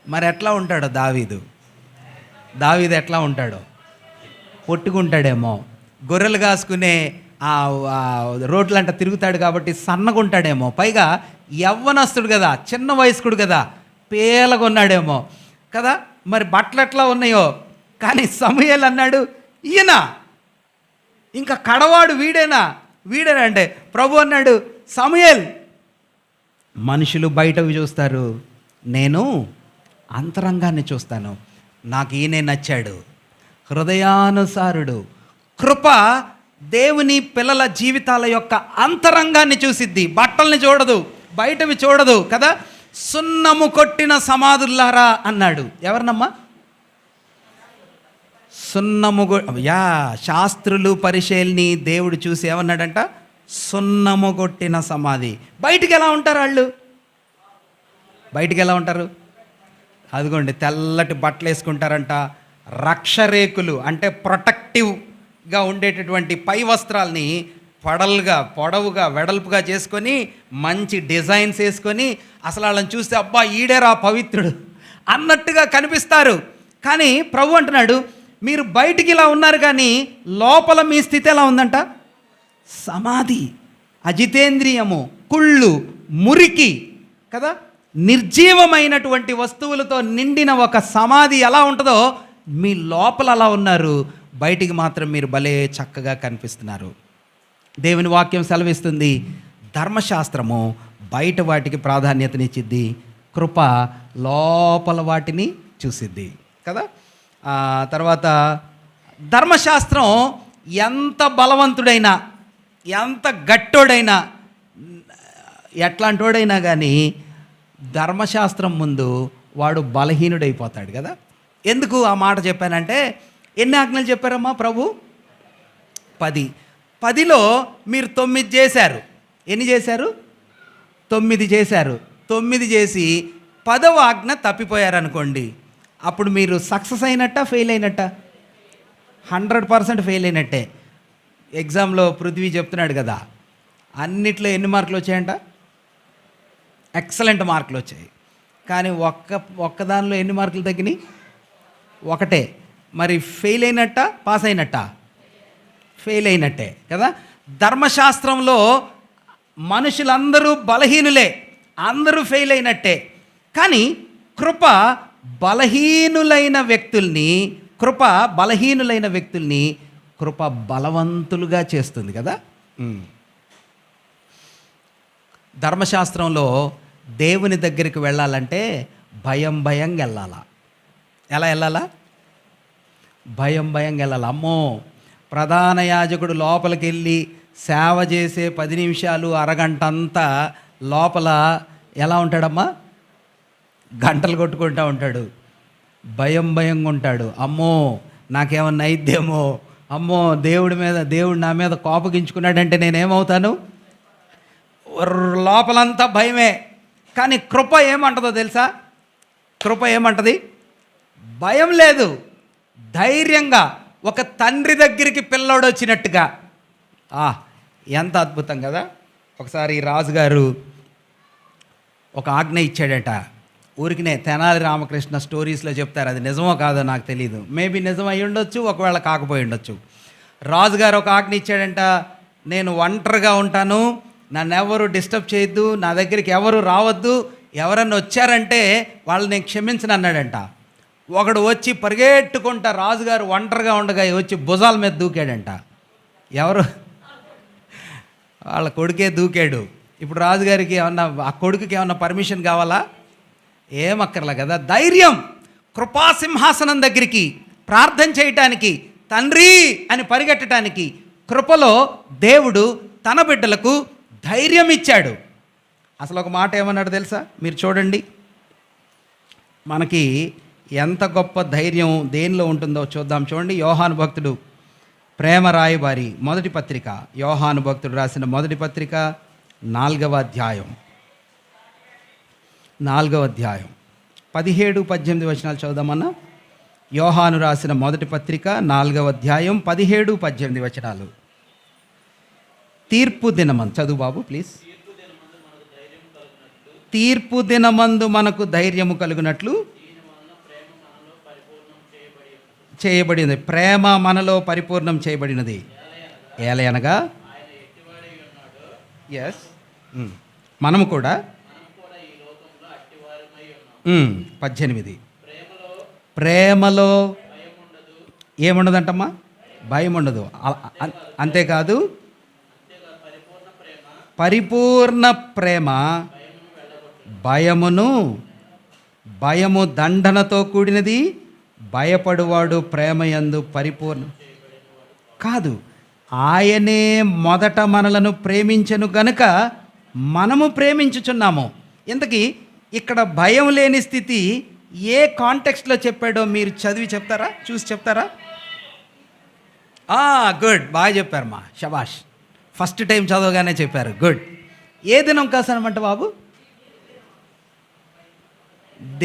మరి ఎట్లా ఉంటాడో దావీదు ఎట్లా ఉంటాడో? పొట్టుకుంటాడేమో, గొర్రెలు కాసుకునే రోడ్లంట తిరుగుతాడు కాబట్టి సన్నగుంటాడేమో, పైగా యవ్వనస్తుడు కదా, చిన్న వయస్కుడు కదా, పేలగొన్నాడేమో కదా. మరి బట్టలు ఎట్లా ఉన్నాయో. కానీ సమూయేలు అన్నాడు ఈయన ఇంకా కడవాడు వీడేనా అంటే ప్రభు అన్నాడు సమూయేల్, మనుషులు బయటవి చూస్తారు, నేను అంతరంగాన్ని చూస్తాను. నాకు ఈయనే నచ్చాడు, హృదయానుసారుడు. కృప దేవుని పిల్లల జీవితాల యొక్క అంతరంగాన్ని చూసిద్ది. బట్టల్ని చూడదు, బయటవి చూడదు కదా. సున్నము కొట్టిన సమాధుల్లారా అన్నాడు. ఎవరినమ్మా? శాస్త్రులు పరిశీలిని దేవుడు చూసి ఏమన్నాడంట? సున్నము కొట్టిన సమాధి. బయటికి ఎలా ఉంటారు వాళ్ళు? బయటికి ఎలా ఉంటారు? అదిగోండి, తెల్లటి బట్టలు వేసుకుంటారంట. రక్షరేకులు అంటే ప్రొటెక్టివ్గా ఉండేటటువంటి పై వస్త్రాల్ని పొడవుగా వెడల్పుగా చేసుకొని మంచి డిజైన్స్ వేసుకొని అసలు వాళ్ళని చూస్తే అబ్బా ఈడేరా పవిత్రుడు అన్నట్టుగా కనిపిస్తారు. కానీ ప్రభు అంటున్నాడు, మీరు బయటికి ఇలా ఉన్నారు కానీ లోపల మీ స్థితి ఎలా ఉందంట? సమాధి, అజితేంద్రియము, కుళ్ళు, మురికి కదా. నిర్జీవమైనటువంటి వస్తువులతో నిండిన ఒక సమాధి ఎలా ఉంటుందో మీ లోపల అలా ఉన్నారు. బయటికి మాత్రం మీరు భలే చక్కగా కనిపిస్తున్నారు. దేవుని వాక్యం సెలవిస్తుంది, ధర్మశాస్త్రము బయట వాటికి ప్రాధాన్యతనిచ్చిద్ది, కృప లోపల వాటిని చూసిద్ది కదా. తర్వాత ధర్మశాస్త్రం ఎంత బలవంతుడైనా, ఎంత గట్టోడైనా, ఎట్లాంటోడైనా కానీ ధర్మశాస్త్రం ముందు వాడు బలహీనుడైపోతాడు కదా. ఎందుకు ఆ మాట చెప్పానంటే, ఎన్ని ఆజ్ఞలు చెప్పారమ్మా ప్రభు? 10. 10లో మీరు 9 చేశారు. ఎన్ని చేశారు? 9 చేశారు. 9 చేసి 10వ ఆజ్ఞ తప్పిపోయారనుకోండి, అప్పుడు మీరు సక్సెస్ అయినట్టా, ఫెయిల్ అయినట్టా? 100% ఫెయిల్ అయినట్టే. ఎగ్జామ్లో పృథ్వీ చెప్తున్నాడు కదా, అన్నిట్లో ఎన్ని మార్కులు వచ్చాయంట? ఎక్సలెంట్ మార్కులు వచ్చాయి. కానీ ఒక్కదానిలో ఎన్ని మార్కులు తగ్గినాయి? 1. మరి ఫెయిల్ అయినట్టా, పాస్ అయినట్టా? ఫెయిల్ అయినట్టే కదా. ధర్మశాస్త్రంలో మనుషులందరూ బలహీనులే, అందరూ ఫెయిల్ అయినట్టే. కానీ కృప బలహీనులైన వ్యక్తుల్ని కృప బలవంతులుగా చేస్తుంది కదా. ధర్మశాస్త్రంలో దేవుని దగ్గరికి వెళ్ళాలంటే భయంగా వెళ్ళాలా. ఎలా వెళ్ళాలా? భయంగా వెళ్ళాలి. అమ్మో, ప్రధాన యాజకుడు లోపలికి వెళ్ళి సేవ చేసే 10 నిమిషాలు, అరగంట అంతా లోపల ఎలా ఉంటాడమ్మా? గంటలు కొట్టుకుంటూ ఉంటాడు, భయంగా ఉంటాడు. అమ్మో నాకేమన్నా అయిద్దేమో, అమ్మో దేవుడు నా మీద కోపగించుకున్నాడంటే నేనేమవుతాను? లోపలంతా భయమే. కానీ కృప ఏమంటుందో తెలుసా? కృప ఏమంటది? భయం లేదు, ధైర్యంగా ఒక తండ్రి దగ్గరికి పిల్లోడు వచ్చినట్టుగా. ఎంత అద్భుతం కదా. ఒకసారి రాజుగారు ఒక ఆజ్ఞ ఇచ్చాడట. ఊరికినే తెనాలి రామకృష్ణ స్టోరీస్లో చెప్తారు, అది నిజమో కాదో నాకు తెలియదు, మేబీ నిజం అయి ఉండొచ్చు, ఒకవేళ కాకపోయి ఉండొచ్చు. రాజుగారు ఒక ఆజ్ఞ ఇచ్చాడంట, నేను ఒంటరిగా ఉంటాను, నన్ను ఎవరు డిస్టర్బ్ చేయొద్దు, నా దగ్గరికి ఎవరు రావద్దు, ఎవరన్నా వచ్చారంటే వాళ్ళని నేను క్షమించను అన్నాడంట. ఒకడు వచ్చి పరిగెట్టుకుంటా రాజుగారు ఒంటరిగా ఉండగా వచ్చి భుజాల మీద దూకాడంట. ఎవరు? వాళ్ళ కొడుకే దూకాడు. ఇప్పుడు రాజుగారికి ఏమన్నా, ఆ కొడుకుకి ఏమన్నా పర్మిషన్ కావాలా? ఏమక్కర్లే కదా. ధైర్యం, కృపాసింహాసనం దగ్గరికి ప్రార్థన చేయటానికి, తండ్రి అని పరిగెట్టడానికి కృపలో దేవుడు తన బిడ్డలకు ధైర్యం ఇచ్చాడు. అసలు ఒక మాట ఏమన్నాడు తెలుసా? మీరు చూడండి, మనకి ఎంత గొప్ప ధైర్యం దేనిలో ఉంటుందో చూద్దాం. చూడండి, యోహాను భక్తుడు ప్రేమ రాయబారి మొదటి పత్రిక, యోహాను భక్తుడు రాసిన మొదటి పత్రిక 4వ అధ్యాయం 17-18 వచనాలు చదువుదామన్నా. యోహాను రాసిన మొదటి పత్రిక 4వ అధ్యాయం 17-18 వచనాలు. తీర్పు దినమందు, చదువు బాబు ప్లీజ్. తీర్పు దినమందు మనకు ధైర్యము కలుగునట్లు చేయబడినది, ప్రేమ మనలో పరిపూర్ణం చేయబడినది. ఏలయనగా మనము కూడా 18 ప్రేమలో ఏముండదంటమ్మా? భయం ఉండదు. అంతేకాదు పరిపూర్ణ ప్రేమ భయము దండనతో కూడినది, భయపడువాడు ప్రేమయందు పరిపూర్ణ కాదు. ఆయనే మొదట మనలను ప్రేమించెను గనుక మనము ప్రేమించుచున్నాము. ఇంతకీ ఇక్కడ భయం లేని స్థితి ఏ కాంటెక్స్ట్లో చెప్పాడో మీరు చదివి చెప్తారా, చూసి చెప్తారా? గుడ్, బాగా చెప్పారు మా షబాష్. ఫస్ట్ టైం చదవగానే చెప్పారు, గుడ్. ఏ దినం కాసనమంట బాబు?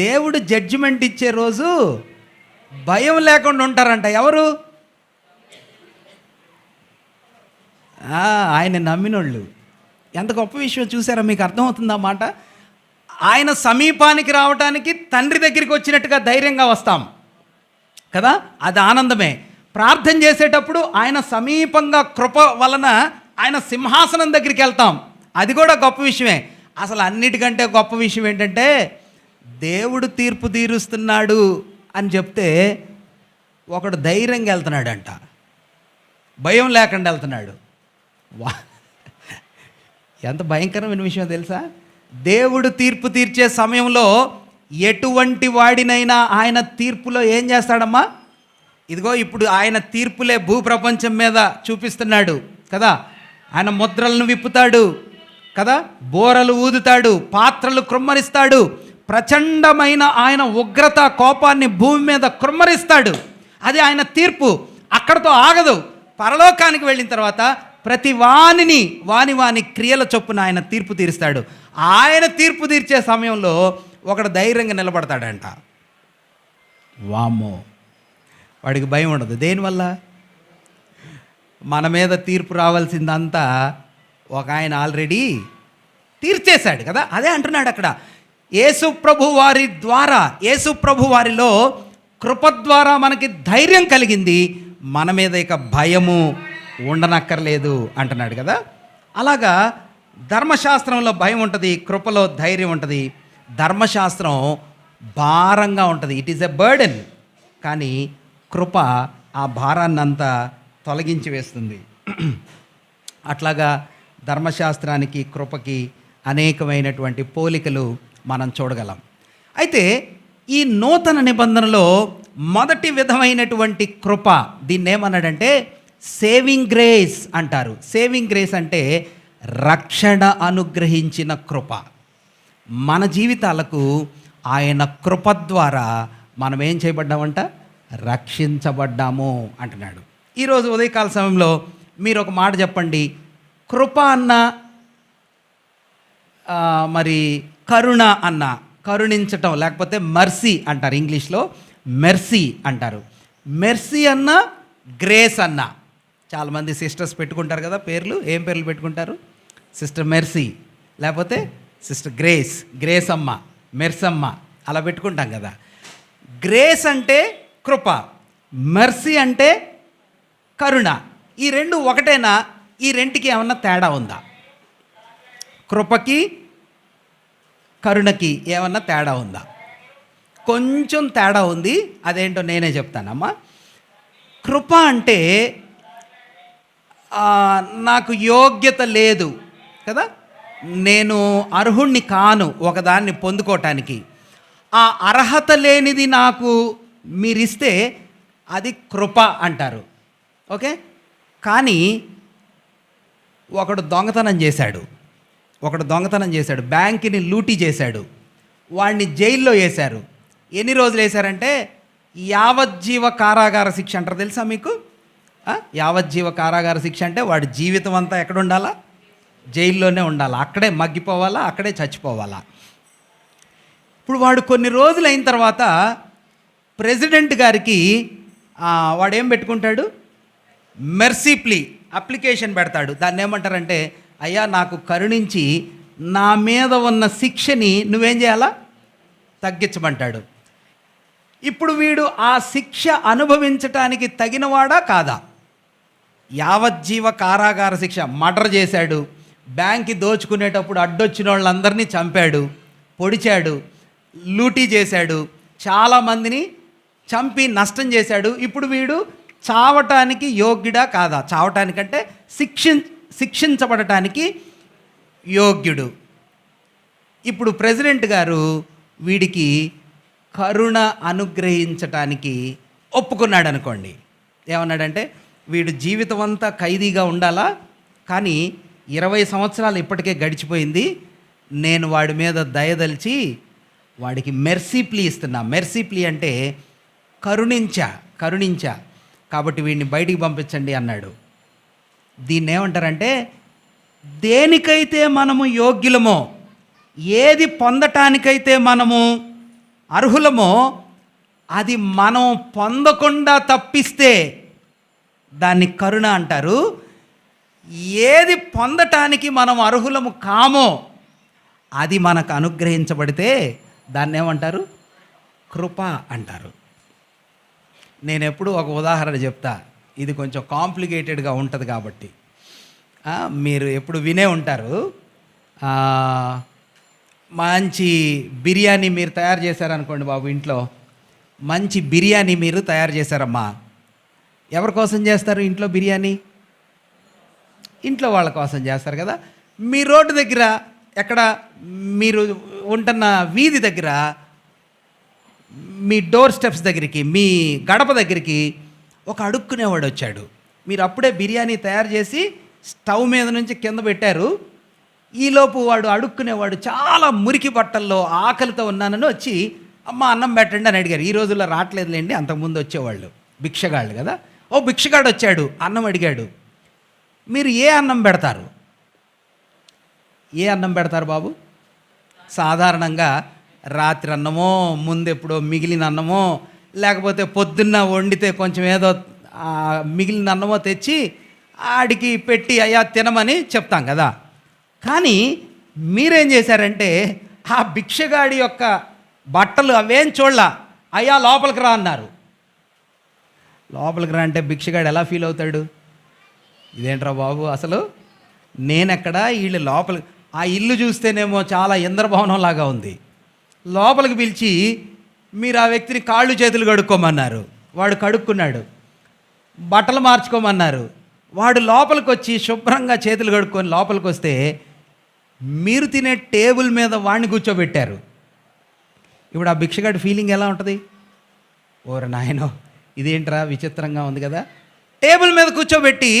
దేవుడు జడ్జిమెంట్ ఇచ్చే రోజు భయం లేకుండా ఉంటారంట. ఎవరు? ఆయన నమ్మినోళ్ళు. ఎంత గొప్ప విషయం చూసారా? మీకు అర్థమవుతుందా మాట? ఆయన సమీపానికి రావడానికి తండ్రి దగ్గరికి వచ్చినట్టుగా ధైర్యంగా వస్తాం కదా, అది ఆనందమే. ప్రార్థన చేసేటప్పుడు ఆయన సమీపంగా కృప వలన ఆయన సింహాసనం దగ్గరికి వెళ్తాం, అది కూడా గొప్ప విషయమే. అసలు అన్నిటికంటే గొప్ప విషయం ఏంటంటే దేవుడు తీర్పు తీరుస్తున్నాడు అని చెప్తే ఒకడు ధైర్యంగా వెళ్తున్నాడంట, భయం లేకుండా వెళ్తున్నాడు. ఎంత భయంకరమైన విషయం తెలుసా? దేవుడు తీర్పు తీర్చే సమయంలో ఎటువంటి వాడినైనా ఆయన తీర్పులో ఏం చేస్తాడమ్మా? ఇదిగో ఇప్పుడు ఆయన తీర్పులే భూప్రపంచం మీద చూపిస్తున్నాడు కదా. ఆయన ముద్రలను విప్పుతాడు కదా, బోరలు ఊదుతాడు, పాత్రలు కృమ్మరిస్తాడు, ప్రచండమైన ఆయన ఉగ్రత కోపాన్ని భూమి మీద కృమ్మరిస్తాడు. అది ఆయన తీర్పు. అక్కడతో ఆగదు. పరలోకానికి వెళ్ళిన తర్వాత ప్రతి వానిని వాని క్రియల చొప్పున ఆయన తీర్పు తీరుస్తాడు. ఆయన తీర్పు తీర్చే సమయంలో ఒకడు ధైర్యంగా నిలబడతాడంట. వామ్మో, వాడికి భయం ఉండదు. దేనివల్ల? మన మీద తీర్పు రావాల్సిందంతా ఒక ఆయన ఆల్రెడీ తీర్చేశాడు కదా. అదే అంటున్నాడు అక్కడ. యేసు ప్రభు వారి ద్వారా, యేసు ప్రభు వారిలో కృప ద్వారా మనకి ధైర్యం కలిగింది. మన మీద ఇక భయము ఉండనక్కర్లేదు అంటున్నాడు కదా. అలాగా ధర్మశాస్త్రంలో భయం ఉంటుంది, కృపలో ధైర్యం ఉంటుంది. ధర్మశాస్త్రం భారంగా ఉంటుంది, ఇట్ ఈస్ ఎ బర్డెన్. కానీ కృప ఆ భారాన్నంతా తొలగించి వేస్తుంది. అట్లాగా ధర్మశాస్త్రానికి కృపకి అనేకమైనటువంటి పోలికలు మనం చూడగలం. అయితే ఈ నూతన నిబంధనలో మొదటి విధమైనటువంటి కృప, దీన్ని ఏమన్నాడంటే సేవింగ్ గ్రేస్ అంటారు. సేవింగ్ గ్రేస్ అంటే రక్షణ అనుగ్రహించిన కృప. మన జీవితాలకు ఆయన కృప ద్వారా మనం ఏం చేయబడ్డామంట? రక్షించబడ్డాము అంటున్నాడు. ఈరోజు ఉదయకాల సమయంలో మీరు ఒక మాట చెప్పండి. కృప అన్న, మరి కరుణ అన్న, కరుణించటం లేకపోతే మర్సీ అంటారు, ఇంగ్లీష్లో మెర్సీ అంటారు. మెర్సీ అన్న, గ్రేస్ అన్న. చాలామంది సిస్టర్స్ పెట్టుకుంటారు కదా పేర్లు. ఏం పేర్లు పెట్టుకుంటారు? సిస్టర్ మెర్సీ, లేకపోతే సిస్టర్ గ్రేస్, గ్రేస్ అమ్మ, మెర్సమ్మ, అలా పెట్టుకుంటాం కదా. గ్రేస్ అంటే కృప, మెర్సీ అంటే కరుణ. ఈ రెండు ఒకటేనా? ఈ రెంటికి ఏమన్నా తేడా ఉందా? కృపకి కరుణకి ఏమన్నా తేడా ఉందా? కొంచెం తేడా ఉంది. అదేంటో నేనే చెప్తానమ్మా. కృప అంటే నాకు యోగ్యత లేదు కదా, నేను అర్హుణ్ణి కాను ఒకదాన్ని పొందుకోవటానికి. ఆ అర్హత లేనిది నాకు మీరిస్తే అది కృప అంటారు. ఓకే. కానీ ఒకడు దొంగతనం చేశాడు, బ్యాంకుని లూటీ చేశాడు, వాడిని జైల్లో వేశారు. ఎన్ని రోజులు వేశారంటే యావజ్జీవ కారాగార శిక్ష అంటారు. తెలుసా మీకు? యావజ్జీవ కారాగార శిక్ష అంటే వాడి జీవితం అంతా ఎక్కడ ఉండాలా? జైల్లోనే ఉండాలా, అక్కడే మగ్గిపోవాలా, అక్కడే చచ్చిపోవాలా. ఇప్పుడు వాడు కొన్ని రోజులు అయిన తర్వాత ప్రెసిడెంట్ గారికి వాడు ఏం పెట్టుకుంటాడు? మెర్సీ ప్లీ అప్లికేషన్ పెడతాడు. దాన్ని ఏమంటారంటే, అయ్యా నాకు కరుణించి నా మీద ఉన్న శిక్షని నువ్వేం చేయాలా? తగ్గించమంటాడు. ఇప్పుడు వీడు ఆ శిక్ష అనుభవించటానికి తగినవాడా కాదా? యావజ్జీవ కారాగార శిక్ష. మర్డర్ చేశాడు, బ్యాంక్కి దోచుకునేటప్పుడు అడ్డొచ్చిన వాళ్ళందరినీ చంపాడు, పొడిచాడు, లూటీ చేశాడు, చాలామందిని చంపి నష్టం చేశాడు. ఇప్పుడు వీడు చావటానికి యోగ్యుడా కాదా? చావటానికంటే శిక్షించబడటానికి యోగ్యుడు. ఇప్పుడు ప్రెసిడెంట్ గారు వీడికి కరుణ అనుగ్రహించటానికి ఒప్పుకున్నాడు అనుకోండి. ఏమన్నాడంటే, వీడు జీవితం అంతా ఖైదీగా ఉండాలా, కానీ 20 సంవత్సరాలు ఇప్పటికే గడిచిపోయింది, నేను వాడి మీద దయదలిచి వాడికి మెర్సీ ప్లీ ఇస్తున్నా. మెర్సీ ప్లీ అంటే కరుణించా కాబట్టి వీడిని బయటికి పంపించండి అన్నాడు. దీన్ని ఏమంటారంటే, దేనికైతే మనము యోగ్యులమో, ఏది పొందటానికైతే మనము అర్హులమో అది మనం పొందకుండా తప్పిస్తే దాన్ని కరుణ అంటారు. ఏది పొందటానికి మనం అర్హులము కామో అది మనకు అనుగ్రహించబడితే దాన్ని ఏమంటారు? కృప అంటారు. నేను ఎప్పుడు ఒక ఉదాహరణ చెప్తా, ఇది కొంచెం కాంప్లికేటెడ్గా ఉంటుంది కాబట్టి. మీరు ఎప్పుడు వినే ఉంటారు, మంచి బిర్యానీ మీరు తయారు చేశారనుకోండి బాబు, ఇంట్లో మంచి బిర్యానీ మీరు తయారు చేశారమ్మా. ఎవరి కోసం చేస్తారు ఇంట్లో బిర్యానీ? ఇంట్లో వాళ్ళ కోసం చేస్తారు కదా. మీ రోడ్డు దగ్గర, ఎక్కడ మీరు ఉంటున్న వీధి దగ్గర, మీ డోర్ స్టెప్స్ దగ్గరికి, మీ గడప దగ్గరికి ఒక అడుక్కునేవాడు వచ్చాడు. మీరు అప్పుడే బిర్యానీ తయారు చేసి స్టవ్ మీద నుంచి కింద పెట్టారు. ఈలోపు వాడు అడుక్కునేవాడు చాలా మురికి బట్టల్లో ఆకలితో ఉన్నానని వచ్చి, అమ్మ అన్నం పెట్టండి అని అడిగారు. ఈ రోజుల్లో రావట్లేదులేండి, అంతకుముందు వచ్చేవాళ్ళు భిక్షగాళ్ళు కదా. ఓ భిక్షగాడు వచ్చాడు, అన్నం అడిగాడు. మీరు ఏ అన్నం పెడతారు? ఏ అన్నం పెడతారు బాబు? సాధారణంగా రాత్రి అన్నమో, ముందెప్పుడో మిగిలిన అన్నమో, లేకపోతే పొద్దున్న వండితే కొంచెం ఏదో మిగిలిన అన్నమో తెచ్చి ఆడికి పెట్టి అయ్యా తినమని చెప్తాం కదా. కానీ మీరేం చేశారంటే, ఆ భిక్షగాడి యొక్క బట్టలు అవేం చూడలా, అయ్యా లోపలికి రా అన్నారు. లోపలికి రా అంటే భిక్షగాడు ఎలా ఫీల్ అవుతాడు? ఇదేంట్రా బాబు, అసలు నేనెక్కడ, వీళ్ళు లోపలికి. ఆ ఇల్లు చూస్తేనేమో చాలా ఇంద్రభవనం లాగా ఉంది. లోపలికి పిలిచి మీరు ఆ వ్యక్తిని కాళ్ళు చేతులు కడుక్కోమన్నారు. వాడు కడుక్కున్నాడు. బట్టలు మార్చుకోమన్నారు. వాడు లోపలికి వచ్చి శుభ్రంగా చేతులు కడుక్కొని లోపలికి వస్తే మీరు తినే టేబుల్ మీద వాడిని కూర్చోబెట్టారు. ఇప్పుడు ఆ భిక్షగాడి ఫీలింగ్ ఎలా ఉంటుంది? ఓరే నాయనో, ఇదేంట్రా విచిత్రంగా ఉంది కదా. టేబుల్ మీద కూర్చోబెట్టి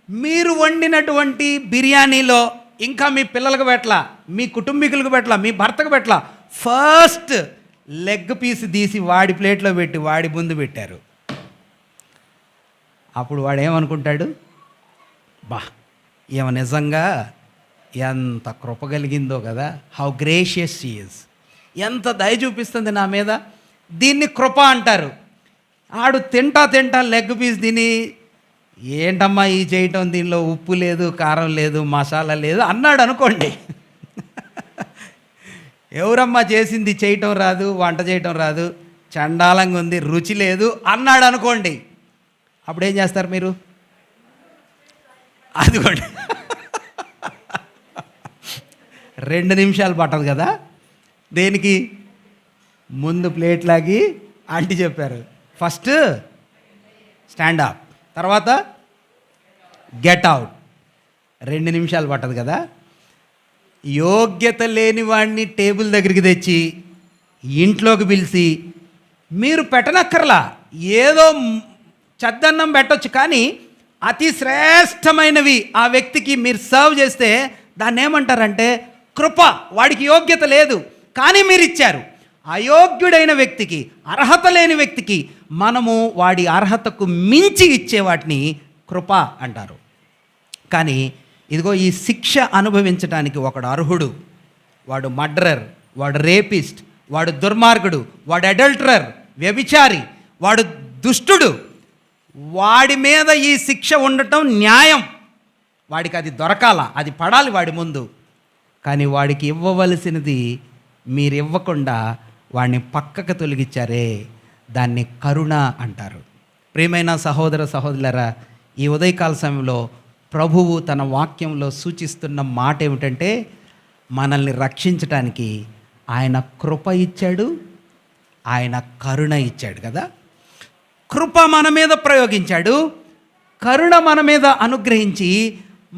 మీరు వండినటువంటి బిర్యానీలో ఇంకా మీ పిల్లలకు పెట్టలా, మీ కుటుంబీకులకు పెట్టలా, మీ భర్తకు పెట్టలా, ఫస్ట్ లెగ్ పీస్ తీసి వాడి ప్లేట్లో పెట్టి వాడి ముందు పెట్టారు. అప్పుడు వాడు ఏమనుకుంటాడు? బా, ఏమో నిజంగా ఎంత కృప కలిగిందో కదా, హౌ గ్రేషియస్ షీ ఈజ్, ఎంత దయ చూపిస్తుంది నా మీద, దీన్ని కృప అంటారు. ఆడు తింటా లెగ్ పీస్ తిని, ఏంటమ్మా ఈ చేయటం, దీనిలో ఉప్పు లేదు, కారం లేదు, మసాలా లేదు అన్నాడు అనుకోండి. ఎవరమ్మా చేసింది, చేయటం రాదు, వంట చేయటం రాదు, చండాలంగా ఉంది, రుచి లేదు అన్నాడు అనుకోండి. అప్పుడు ఏం చేస్తారు మీరు? అదిగోండి, 2 నిమిషాలు పట్టదు కదా. దేనికి? ముందు ప్లేట్ లాగి ఆంటీ చెప్పారు, ఫస్ట్ స్టాండ్ అప్, తర్వాత గెట్ అవుట్. 2 నిమిషాలు పట్టదు కదా. యోగ్యత లేని వాడిని టేబుల్ దగ్గరికి తెచ్చి ఇంట్లోకి పిలిచి మీరు పెట్టనక్కర్లా, ఏదో చద్దన్నం పెట్టొచ్చు, కానీ అతి శ్రేష్టమైనవి ఆ వ్యక్తికి మీరు సర్వ్ చేస్తే దాన్ని ఏమంటారంటే కృప. వాడికి యోగ్యత లేదు కానీ మీరు ఇచ్చారు. అయోగ్యుడైన వ్యక్తికి, అర్హత లేని వ్యక్తికి మనము వాడి అర్హతకు మించి ఇచ్చే వాటిని కృప అంటారు. కానీ ఇదిగో ఈ శిక్ష అనుభవించడానికి ఒకడు అర్హుడు. వాడు మర్డరర్, వాడు రేపిస్ట్, వాడు దుర్మార్గుడు, వాడు అడల్టరర్, వ్యభిచారి, వాడు దుష్టుడు. వాడి మీద ఈ శిక్ష ఉండటం న్యాయం. వాడికి అది దొరకాల, అది పడాలి వాడి ముందు. కానీ వాడికి ఇవ్వవలసినది మీరు ఇవ్వకుండా వాడిని పక్కకు తొలగించారే, దాన్ని కరుణ అంటారు. ప్రియమైన సహోదర సహోదరులారా, ఈ ఉదయకాల సమయంలో ప్రభువు తన వాక్యంలో సూచిస్తున్న మాట ఏమిటంటే, మనల్ని రక్షించటానికి ఆయన కృప ఇచ్చాడు, ఆయన కరుణ ఇచ్చాడు కదా. కృప మన మీద ప్రయోగించాడు, కరుణ మన మీద అనుగ్రహించి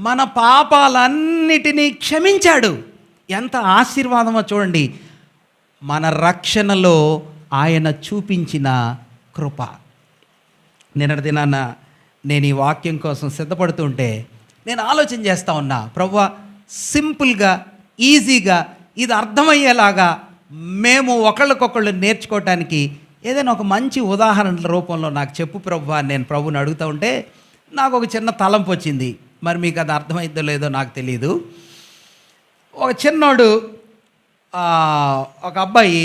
మన పాపాలన్నిటినీ క్షమించాడు. ఎంత ఆశీర్వాదమో చూడండి, మన రక్షణలో ఆయన చూపించిన కృప. నిన్నటి దినాన నేను ఈ వాక్యం కోసం సిద్ధపడుతుంటే నేను ఆలోచన చేస్తూ ఉన్నా, ప్రభువా సింపుల్గా ఈజీగా ఇది అర్థమయ్యేలాగా మేము ఒకళ్ళకొకళ్ళు నేర్చుకోవటానికి ఏదైనా ఒక మంచి ఉదాహరణల రూపంలో నాకు చెప్పు ప్రభువా అని నేను ప్రభుని అడుగుతూ ఉంటే నాకు ఒక చిన్న తలంపు వచ్చింది. మరి మీకు అది అర్థమైద్దో లేదో నాకు తెలియదు. ఒక చిన్నోడు ఒక అబ్బాయి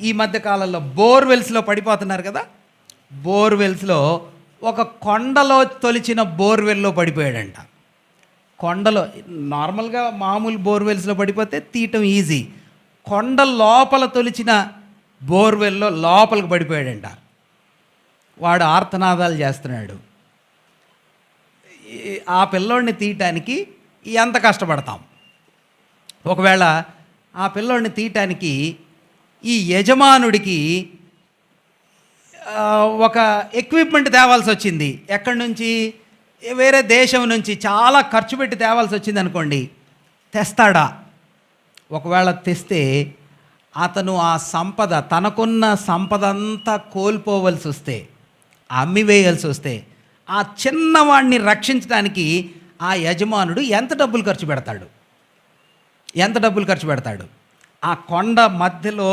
ఈ మధ్యకాలంలో బోర్వెల్స్లో పడిపోతున్నారు కదా, బోర్వెల్స్లో ఒక కొండలో తొలిచిన బోర్వెల్లో పడిపోయాడంట. కొండలో నార్మల్గా మామూలు బోర్వెల్స్లో పడిపోతే తీయటం ఈజీ, కొండ లోపల తొలిచిన బోర్వెల్లో లోపలికి పడిపోయాడంట. వాడు ఆర్తనాదాలు చేస్తున్నాడు. ఆ పిల్లోడిని తీయటానికి ఎంత కష్టపడతాం. ఒకవేళ ఆ పిల్లోడిని తీయటానికి ఈ యజమానుడికి ఒక ఎక్విప్మెంట్ తేవాల్సి వచ్చింది. ఎక్కడి నుంచి? వేరే దేశం నుంచి చాలా ఖర్చు పెట్టి తేవాల్సి వచ్చింది అనుకోండి. తెస్తాడా? ఒకవేళ తెస్తే అతను ఆ సంపద, తనకున్న సంపద అంతా కోల్పోవలసి వస్తే, అమ్మివేయాల్సి వస్తే, ఆ చిన్నవాడిని రక్షించడానికి ఆ యజమానుడు ఎంత డబ్బులు ఖర్చు పెడతాడు? ఆ కొండ మధ్యలో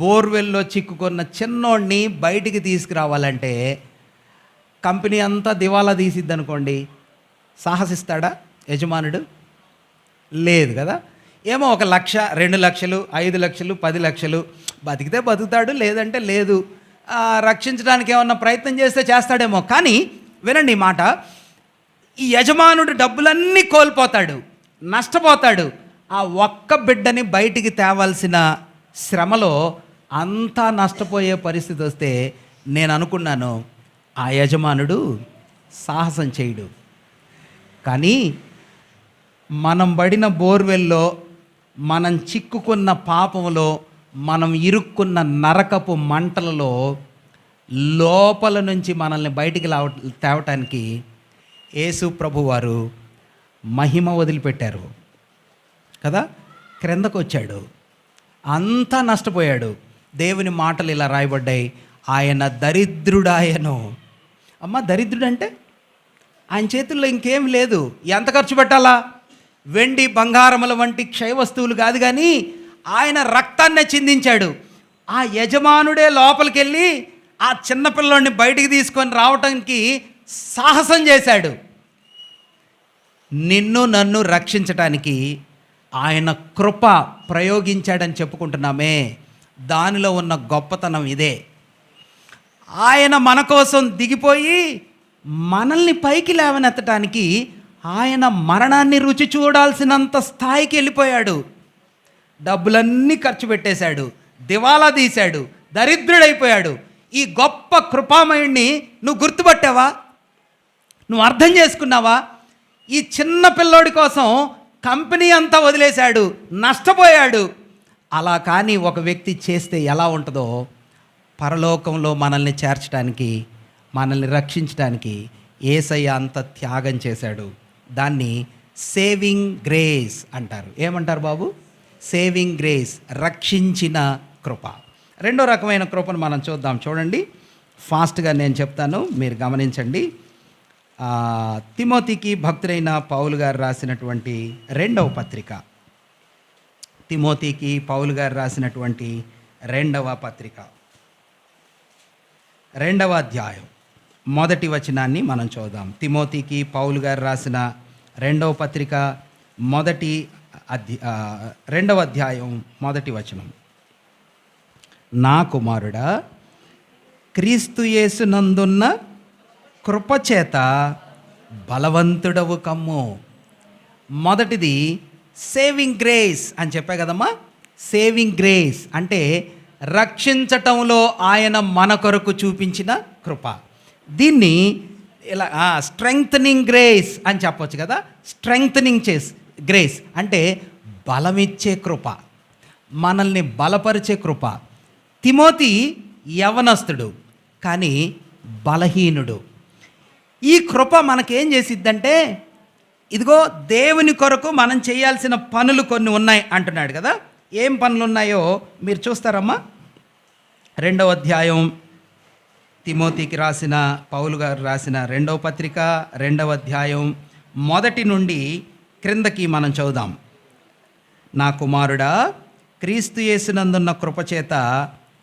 బోర్వెల్లో చిక్కుకున్న చిన్నోడిని బయటికి తీసుకురావాలంటే కంపెనీ అంతా దివాలా తీసిద్ది అనుకోండి, సాహసిస్తాడా యజమానుడు? లేదు కదా. ఏమో 1 లక్ష, 2 లక్షలు, 5 లక్షలు, 10 లక్షలు బతికితే బతుకుతాడు, లేదంటే లేదు. రక్షించడానికి ఏమన్నా ప్రయత్నం చేస్తే చేస్తాడేమో. కానీ వినండి ఈ మాట, ఈ యజమానుడు డబ్బులన్నీ కోల్పోతాడు, నష్టపోతాడు. ఆ ఒక్క బిడ్డని బయటికి తేవాల్సిన శ్రమలో అంతా నష్టపోయే పరిస్థితి వస్తే నేను అనుకున్నాను, ఆ యజమానుడు సాహసం చేయడు. కానీ మనం పడిన బోర్వెల్లో, మనం చిక్కుకున్న పాపంలో, మనం ఇరుక్కున్న నరకపు మంటలలో లోపల నుంచి మనల్ని బయటికి తేవటానికి యేసు ప్రభువారు మహిమ వదిలిపెట్టారు కదా. క్రిందకు వచ్చాడు, అంతా నష్టపోయాడు. దేవుని మాటలు ఇలా రాయబడ్డాయి, ఆయన దరిద్రుడాయను. అమ్మ, దరిద్రుడు అంటే ఆయన చేతుల్లో ఇంకేం లేదు. ఎంత ఖర్చు పెట్టాలా? వెండి బంగారముల వంటి క్షయ వస్తువులు కాదు, కానీ ఆయన రక్తాన్నే చిందించాడు. ఆ యజమానుడే లోపలికి వెళ్ళి ఆ చిన్నపిల్లోడిని బయటికి తీసుకొని రావటానికి సాహసం చేశాడు. నిన్ను నన్ను రక్షించటానికి ఆయన కృప ప్రయోగించాడని చెప్పుకుంటున్నామే, దానిలో ఉన్న గొప్పతనం ఇదే. ఆయన మన కోసం దిగిపోయి మనల్ని పైకి లేవనెత్తటానికి ఆయన మరణాన్ని రుచి చూడాల్సినంత స్థాయికి వెళ్ళిపోయాడు. డబ్బులన్నీ ఖర్చు పెట్టేశాడు, దివాలా తీశాడు, దరిద్రుడైపోయాడు. ఈ గొప్ప కృపామయుణ్ణి నువ్వు గుర్తుపట్టావా? నువ్వు అర్థం చేసుకున్నావా? ఈ చిన్న పిల్లోడి కోసం కంపెనీ అంతా వదిలేశాడు, నష్టపోయాడు. అలా కానీ ఒక వ్యక్తి చేస్తే ఎలా ఉంటుందో, పరలోకంలో మనల్ని చేర్చడానికి, మనల్ని రక్షించడానికి యేసయ్య అంత త్యాగం చేశాడు. దాన్ని సేవింగ్ గ్రేస్ అంటారు. ఏమంటారు బాబు? సేవింగ్ గ్రేస్, రక్షించిన కృప. రెండో రకమైన కృపను మనం చూద్దాం. చూడండి, ఫాస్ట్గా నేను చెప్తాను, మీరు గమనించండి. తిమోతికి భక్తుడైన పౌలు గారు రాసినటువంటి 2వ పత్రిక, తిమోతికి పౌలు గారు రాసినటువంటి 2వ పత్రిక, 2వ అధ్యాయం 1వ వచనాన్ని మనం చూద్దాం. తిమోతికి పౌలు గారు రాసిన 2వ పత్రిక 2వ అధ్యాయం 1వ వచనం. నా కుమారుడా, క్రీస్తు యేసునందున్న కృపచేత బలవంతుడవు కమ్ము. మొదటిది సేవింగ్ గ్రేస్ అని చెప్పా కదమ్మా. సేవింగ్ గ్రేస్ అంటే రక్షించటంలో ఆయన మన కొరకు చూపించిన కృప. దీన్ని ఇలా స్ట్రెంగ్తనింగ్ గ్రేస్ అని చెప్పొచ్చు కదా. స్ట్రెంగ్తనింగ్ గ్రేస్ అంటే బలమిచ్చే కృప, మనల్ని బలపరిచే కృప. తిమోతి యవనస్తుడు కానీ బలహీనుడు. ఈ కృప మనకేం చేసిద్దంటే, ఇదిగో దేవుని కొరకు మనం చేయాల్సిన పనులు కొన్ని ఉన్నాయి అంటున్నాడు కదా. ఏం పనులు ఉన్నాయో మీరు చూస్తారమ్మా. 2వ అధ్యాయం తిమోతికి రాసిన పౌలు గారు రాసిన 2వ పత్రిక 2వ అధ్యాయం 1 నుండి క్రిందకి మనం చదువుదాం. నా కుమారుడా, క్రీస్తు యేసునందున్న కృపచేత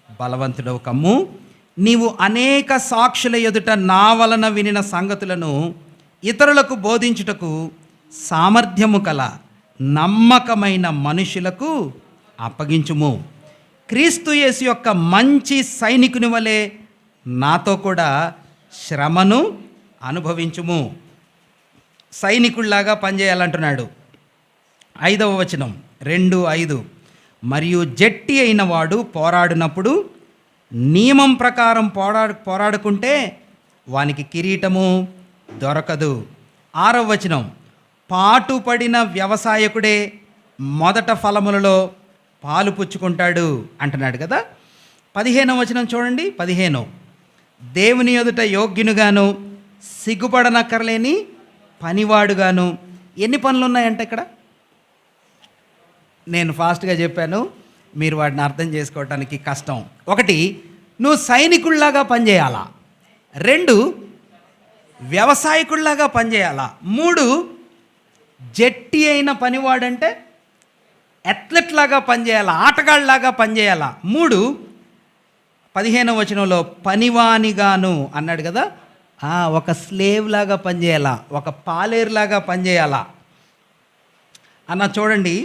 బలవంతుడవు కమ్ము. నీవు అనేక సాక్షుల ఎదుట నా వలన వినిన సంగతులను ఇతరులకు బోధించుటకు సామర్థ్యము కల నమ్మకమైన మనుషులకు అప్పగించుము. క్రీస్తు యేసు యొక్క మంచి సైనికుని వలె నాతో కూడా శ్రమను అనుభవించుము. సైనికుల్లాగా పనిచేయాలంటున్నాడు. 5వ వచనం 2:5. మరియు జట్టి అయిన వాడు పోరాడినప్పుడు నియమం ప్రకారం పోరాడుకుంటే వానికి కిరీటము దొరకదు. 6వ వచనం, పాటుపడిన వ్యవసాయకుడే మొదట ఫలములలో పాలు పుచ్చుకుంటాడు అంటున్నాడు కదా. 15వ వచనం చూడండి. 15, దేవుని ఎదుట యోగ్యునిగాను సిగ్గుపడనక్కర్లేని పనివాడుగాను. ఎన్ని పనులు ఉన్నాయంటే ఇక్కడ నేను ఫాస్ట్గా చెప్పాను, మీరు వాటిని అర్థం చేసుకోవటానికి కష్టం. 1, నువ్వు సైనికుల్లాగా పనిచేయాలా. 2, వ్యవసాయకుల్లాగా పనిచేయాలా. 3, జట్టి అయిన పనివాడంటే అథ్లెట్ లాగా పనిచేయాలా, ఆటగాళ్ళలాగా పనిచేయాలా. 3, 15వ వచనంలో పనివానిగాను అన్నాడు కదా. ఒక స్లేవ్ లాగా పనిచేయాలా, ఒక పాలేరులాగా పనిచేయాలా అన్న. చూడండి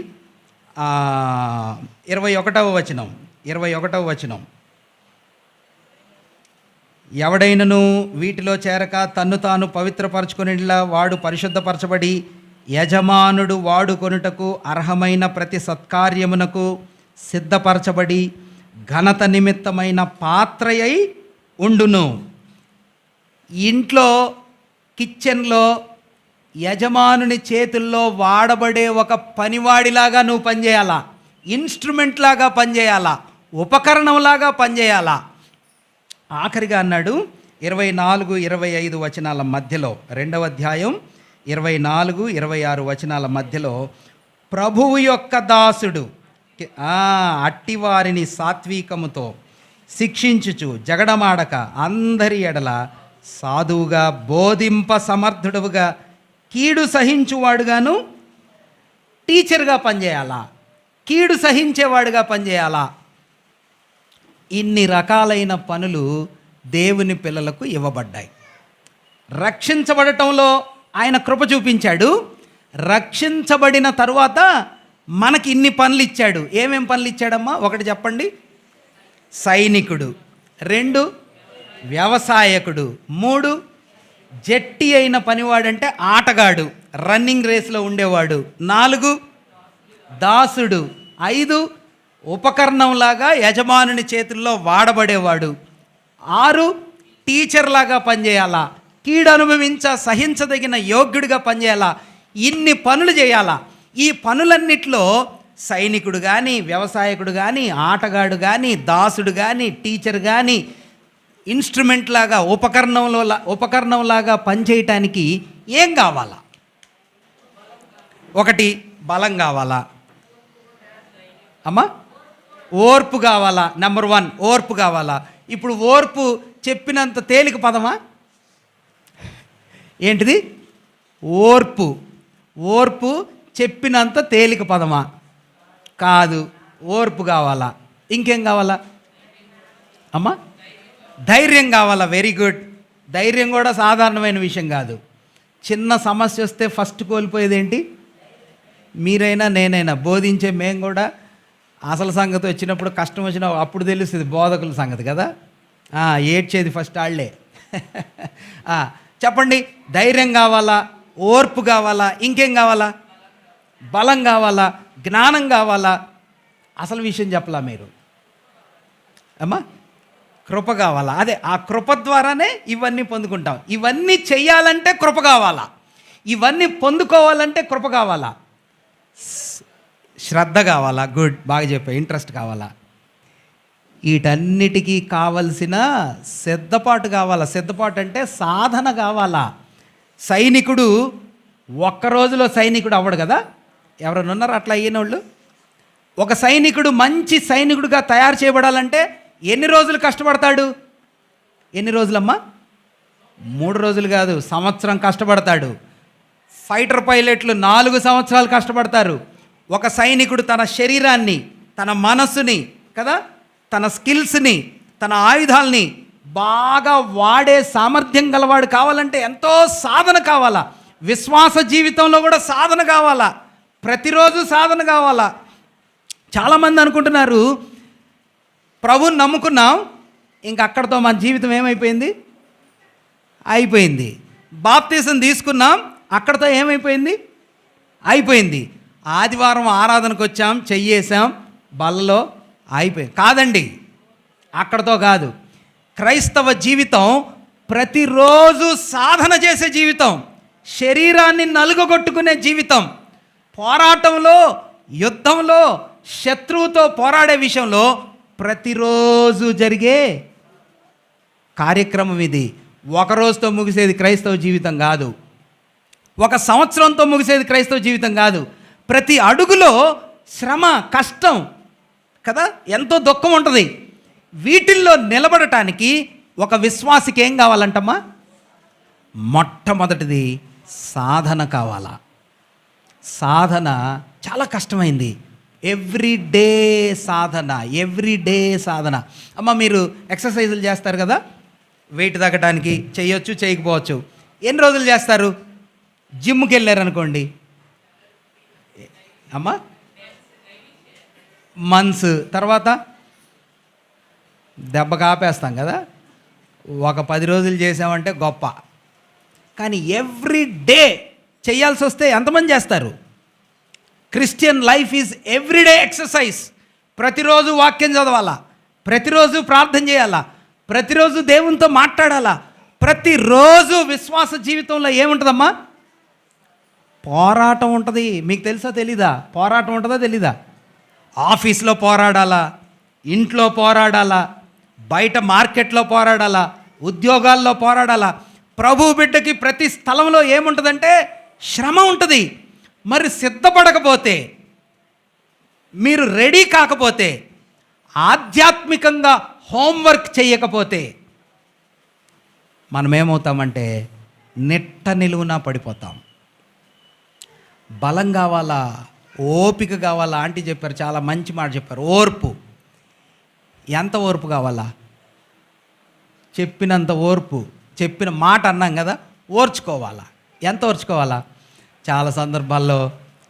21వ వచనం, ఎవడైనను వీటిలో చేరక తన్ను తాను పవిత్రపరచుకునేలా వాడు పరిశుద్ధపరచబడి యజమానుడు వాడుకొనుటకు అర్హమైన ప్రతి సత్కార్యమునకు సిద్ధపరచబడి ఘనత నిమిత్తమైన పాత్రయై ఉండును. ఇంట్లో కిచెన్లో యజమానుని చేతుల్లో వాడబడే ఒక పనివాడిలాగా నువ్వు పనిచేయాలా, ఇన్స్ట్రుమెంట్ లాగా పనిచేయాలా, ఉపకరణంలాగా పనిచేయాలా. ఆఖరిగా అన్నాడు 24-25 వచనాల మధ్యలో, 2వ అధ్యాయం 24-26 వచనాల మధ్యలో, ప్రభువు యొక్క దాసుడు అట్టివారిని సాత్వికముతో శిక్షించుచు జగడమాడక అందరి ఎడల సాధువుగా బోధింప సమర్థుడుగా కీడు సహించువాడుగాను. టీచర్గా పనిచేయాలా, కీడు సహించేవాడుగా పనిచేయాలా. ఇన్ని రకాలైన పనులు దేవుని పిల్లలకు ఇవ్వబడ్డాయి. రక్షించబడటంలో ఆయన కృప చూపించాడు. రక్షించబడిన తరువాత మనకి ఇన్ని పనులు ఇచ్చాడు. ఏమేం పనులు ఇచ్చాడమ్మా? 1 చెప్పండి, సైనికుడు. 2, వ్యవసాయకుడు. 3, జట్టి అయిన పనివాడంటే ఆటగాడు, రన్నింగ్ రేస్లో ఉండేవాడు. 4, దాసుడు. 5, ఉపకరణంలాగా యజమానుని చేతుల్లో వాడబడేవాడు. 6, టీచర్ లాగా పనిచేయాలా, కీడు సహించదగిన యోగ్యుడిగా పనిచేయాలా. ఇన్ని పనులు చేయాలా. ఈ పనులన్నిట్లో సైనికుడు కానీ, వ్యవసాయకుడు కానీ, ఆటగాడు కానీ, దాసుడు కానీ, టీచర్ కానీ, ఇన్స్ట్రుమెంట్ లాగా ఉపకరణంలాగా పనిచేయటానికి ఏం కావాలా? 1, బలం కావాలా అమ్మా, ఓర్పు కావాలా. నెంబర్ 1 ఓర్పు కావాలా. ఇప్పుడు ఓర్పు చెప్పినంత తేలిక పదమా? ఏంటిది? ఓర్పు చెప్పినంత తేలిక పదమా? కాదు. ఓర్పు కావాలా. ఇంకేం కావాలా అమ్మా? ధైర్యం కావాలా. Very good. ధైర్యం కూడా సాధారణమైన విషయం కాదు. చిన్న సమస్య వస్తే ఫస్ట్ కోల్పోయేది ఏంటి? మీరైనా నేనైనా బోధించే మేము కూడా అసలు సంగతి వచ్చినప్పుడు, కష్టం వచ్చినా అప్పుడు తెలుస్తుంది బోధకుల సంగతి కదా. ఏడ్చేది ఫస్ట్ వాళ్ళే. చెప్పండి, ధైర్యం కావాలా, ఓర్పు కావాలా, ఇంకేం కావాలా? బలం కావాలా, జ్ఞానం కావాలా. అసలు విషయం చెప్పలా మీరు అమ్మా. కృప కావాలా. అదే ఆ కృప ద్వారానే ఇవన్నీ పొందుకుంటాం. ఇవన్నీ చెయ్యాలంటే కృప కావాలా, ఇవన్నీ పొందుకోవాలంటే కృప కావాలా, శ్రద్ధ కావాలా. గుడ్, బాగా చెప్పా. ఇంట్రెస్ట్ కావాలా. వీటన్నిటికీ కావలసిన సిద్ధపాటు కావాలా. సిద్ధపాటు అంటే సాధన కావాలా. సైనికుడు ఒక్క రోజులో సైనికుడు అవ్వడు కదా. ఎవరైనా ఉన్నారు అట్లా అయినోళ్ళు? ఒక సైనికుడు మంచి సైనికుడిగా తయారు చేయబడాలంటే ఎన్ని రోజులు కష్టపడతాడు? ఎన్ని రోజులమ్మా? 3 రోజులు కాదు, సంవత్సరం కష్టపడతాడు. ఫైటర్ పైలట్లు 4 సంవత్సరాలు కష్టపడతారు. ఒక సైనికుడు తన శరీరాన్ని, తన మనస్సుని కదా, తన స్కిల్స్ని, తన ఆయుధాలని బాగా వాడే సామర్థ్యం గలవాడు కావాలంటే ఎంతో సాధన కావాలా. విశ్వాస జీవితంలో కూడా సాధన కావాలా, ప్రతిరోజు సాధన కావాలా. చాలామంది అనుకుంటున్నారు ప్రభుని నమ్ముకున్నాం, ఇంక అక్కడితో మన జీవితం ఏమైపోయింది, అయిపోయింది. బాప్తీసం తీసుకున్నాం, అక్కడితో ఏమైపోయింది, అయిపోయింది. ఆదివారం ఆరాధనకు వచ్చాం, చెయ్యేసాం, బల్లలో అయిపోయింది. కాదండి, అక్కడితో కాదు. క్రైస్తవ జీవితం ప్రతిరోజు సాధన చేసే జీవితం, శరీరాన్ని నలుగగొట్టుకునే జీవితం, పోరాటంలో, యుద్ధంలో, శత్రువుతో పోరాడే విషయంలో ప్రతిరోజు జరిగే కార్యక్రమం ఇది. ఒక రోజుతో ముగిసేది క్రైస్తవ జీవితం కాదు, ఒక సంవత్సరంతో ముగిసేది క్రైస్తవ జీవితం కాదు. ప్రతి అడుగులో శ్రమ, కష్టం కదా, ఎంతో దుఃఖం ఉంటుంది. వీటిల్లో నిలబడటానికి ఒక విశ్వాసికి ఏం కావాలంటమ్మా? మొట్టమొదటిది సాధన కావాలా. సాధన చాలా కష్టమైంది. ఎవ్రీడే సాధన, ఎవ్రీడే సాధన. అమ్మ, మీరు ఎక్సర్సైజులు చేస్తారు కదా, వెయిట్ తగ్గడానికి చేయొచ్చు, చేయకపోవచ్చు. ఎన్ని రోజులు చేస్తారు? జిమ్కి వెళ్ళారనుకోండి అమ్మ, మంత్స్ తర్వాత దెబ్బ కాపేస్తాం కదా. ఒక 10 రోజులు చేసామంటే గొప్ప. కానీ ఎవ్రీ డే చేయాల్సి వస్తే ఎంతమంది చేస్తారు? Christian life is everyday exercise. ప్రతిరోజు వాక్యం చదవాలా, ప్రతిరోజు ప్రార్థన చేయాలా, ప్రతిరోజు దేవునితో మాట్లాడాలా. ప్రతిరోజు విశ్వాస జీవితంలో ఏముంటుందమ్మా? పోరాటం ఉంటుంది. మీకు తెలుసా తెలీదా? పోరాటం ఉంటుందా తెలీదా? ఆఫీస్లో పోరాడాలా, ఇంట్లో పోరాడాలా, బయట మార్కెట్లో పోరాడాలా, ఉద్యోగాల్లో పోరాడాలా. ప్రభు బిడ్డకి ప్రతి స్థలంలో ఏముంటుందంటే శ్రమ ఉంటుంది. మరి సిద్ధపడకపోతే, మీరు రెడీ కాకపోతే, ఆధ్యాత్మికంగా హోంవర్క్ చేయకపోతే మనం ఏమవుతామంటే నిట్ట నిలువున పడిపోతాం. బలం కావాలా, ఓపిక కావాలా. ఆంటీ చెప్పారు, చాలా మంచి మాట చెప్పారు. ఓర్పు. ఎంత ఓర్పు కావాలా? చెప్పినంత ఓర్పు. చెప్పిన మాట అన్నాం కదా, ఓర్చుకోవాలా. ఎంత ఓర్చుకోవాలా? చాలా సందర్భాల్లో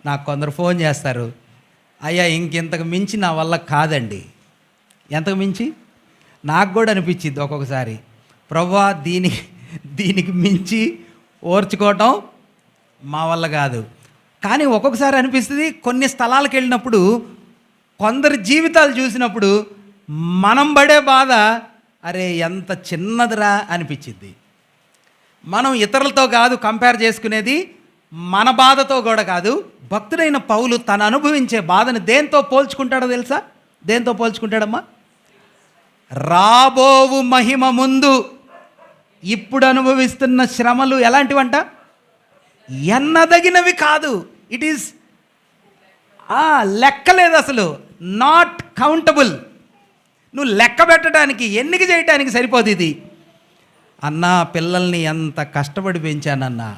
నాకు కొందరు ఫోన్ చేస్తారు, అయ్యా ఇంకెంతకు మించి నా వల్ల కాదండి. ఎంతకు మించి? నాకు కూడా అనిపించింది ఒక్కొక్కసారి, ప్రభువా దీనికి మించి ఓర్చుకోవటం మా వల్ల కాదు. కానీ ఒక్కొక్కసారి అనిపిస్తుంది, కొన్ని స్థలాలకు వెళ్ళినప్పుడు, కొందరి జీవితాలు చూసినప్పుడు మనం పడే బాధ, అరే ఎంత చిన్నదిరా అనిపించింది. మనం ఇతరులతో కాదు కంపేర్ చేసుకునేది, మన బాధతో కూడా కాదు. భక్తుడైన పౌలు తను అనుభవించే బాధను దేంతో పోల్చుకుంటాడో తెలుసా? దేంతో పోల్చుకుంటాడమ్మా? రాబోవు మహిమ ముందు ఇప్పుడు అనుభవిస్తున్న శ్రమలు ఎలాంటివంట? ఎన్నదగినవి కాదు. ఇట్ ఈస్ లెక్కలేదు అసలు, నాట్ కౌంటబుల్. నువ్వు లెక్క పెట్టడానికి, ఎన్నిక చేయడానికి సరిపోదు ఇది. అన్నా, పిల్లల్ని ఎంత కష్టపడి పెంచానన్నా.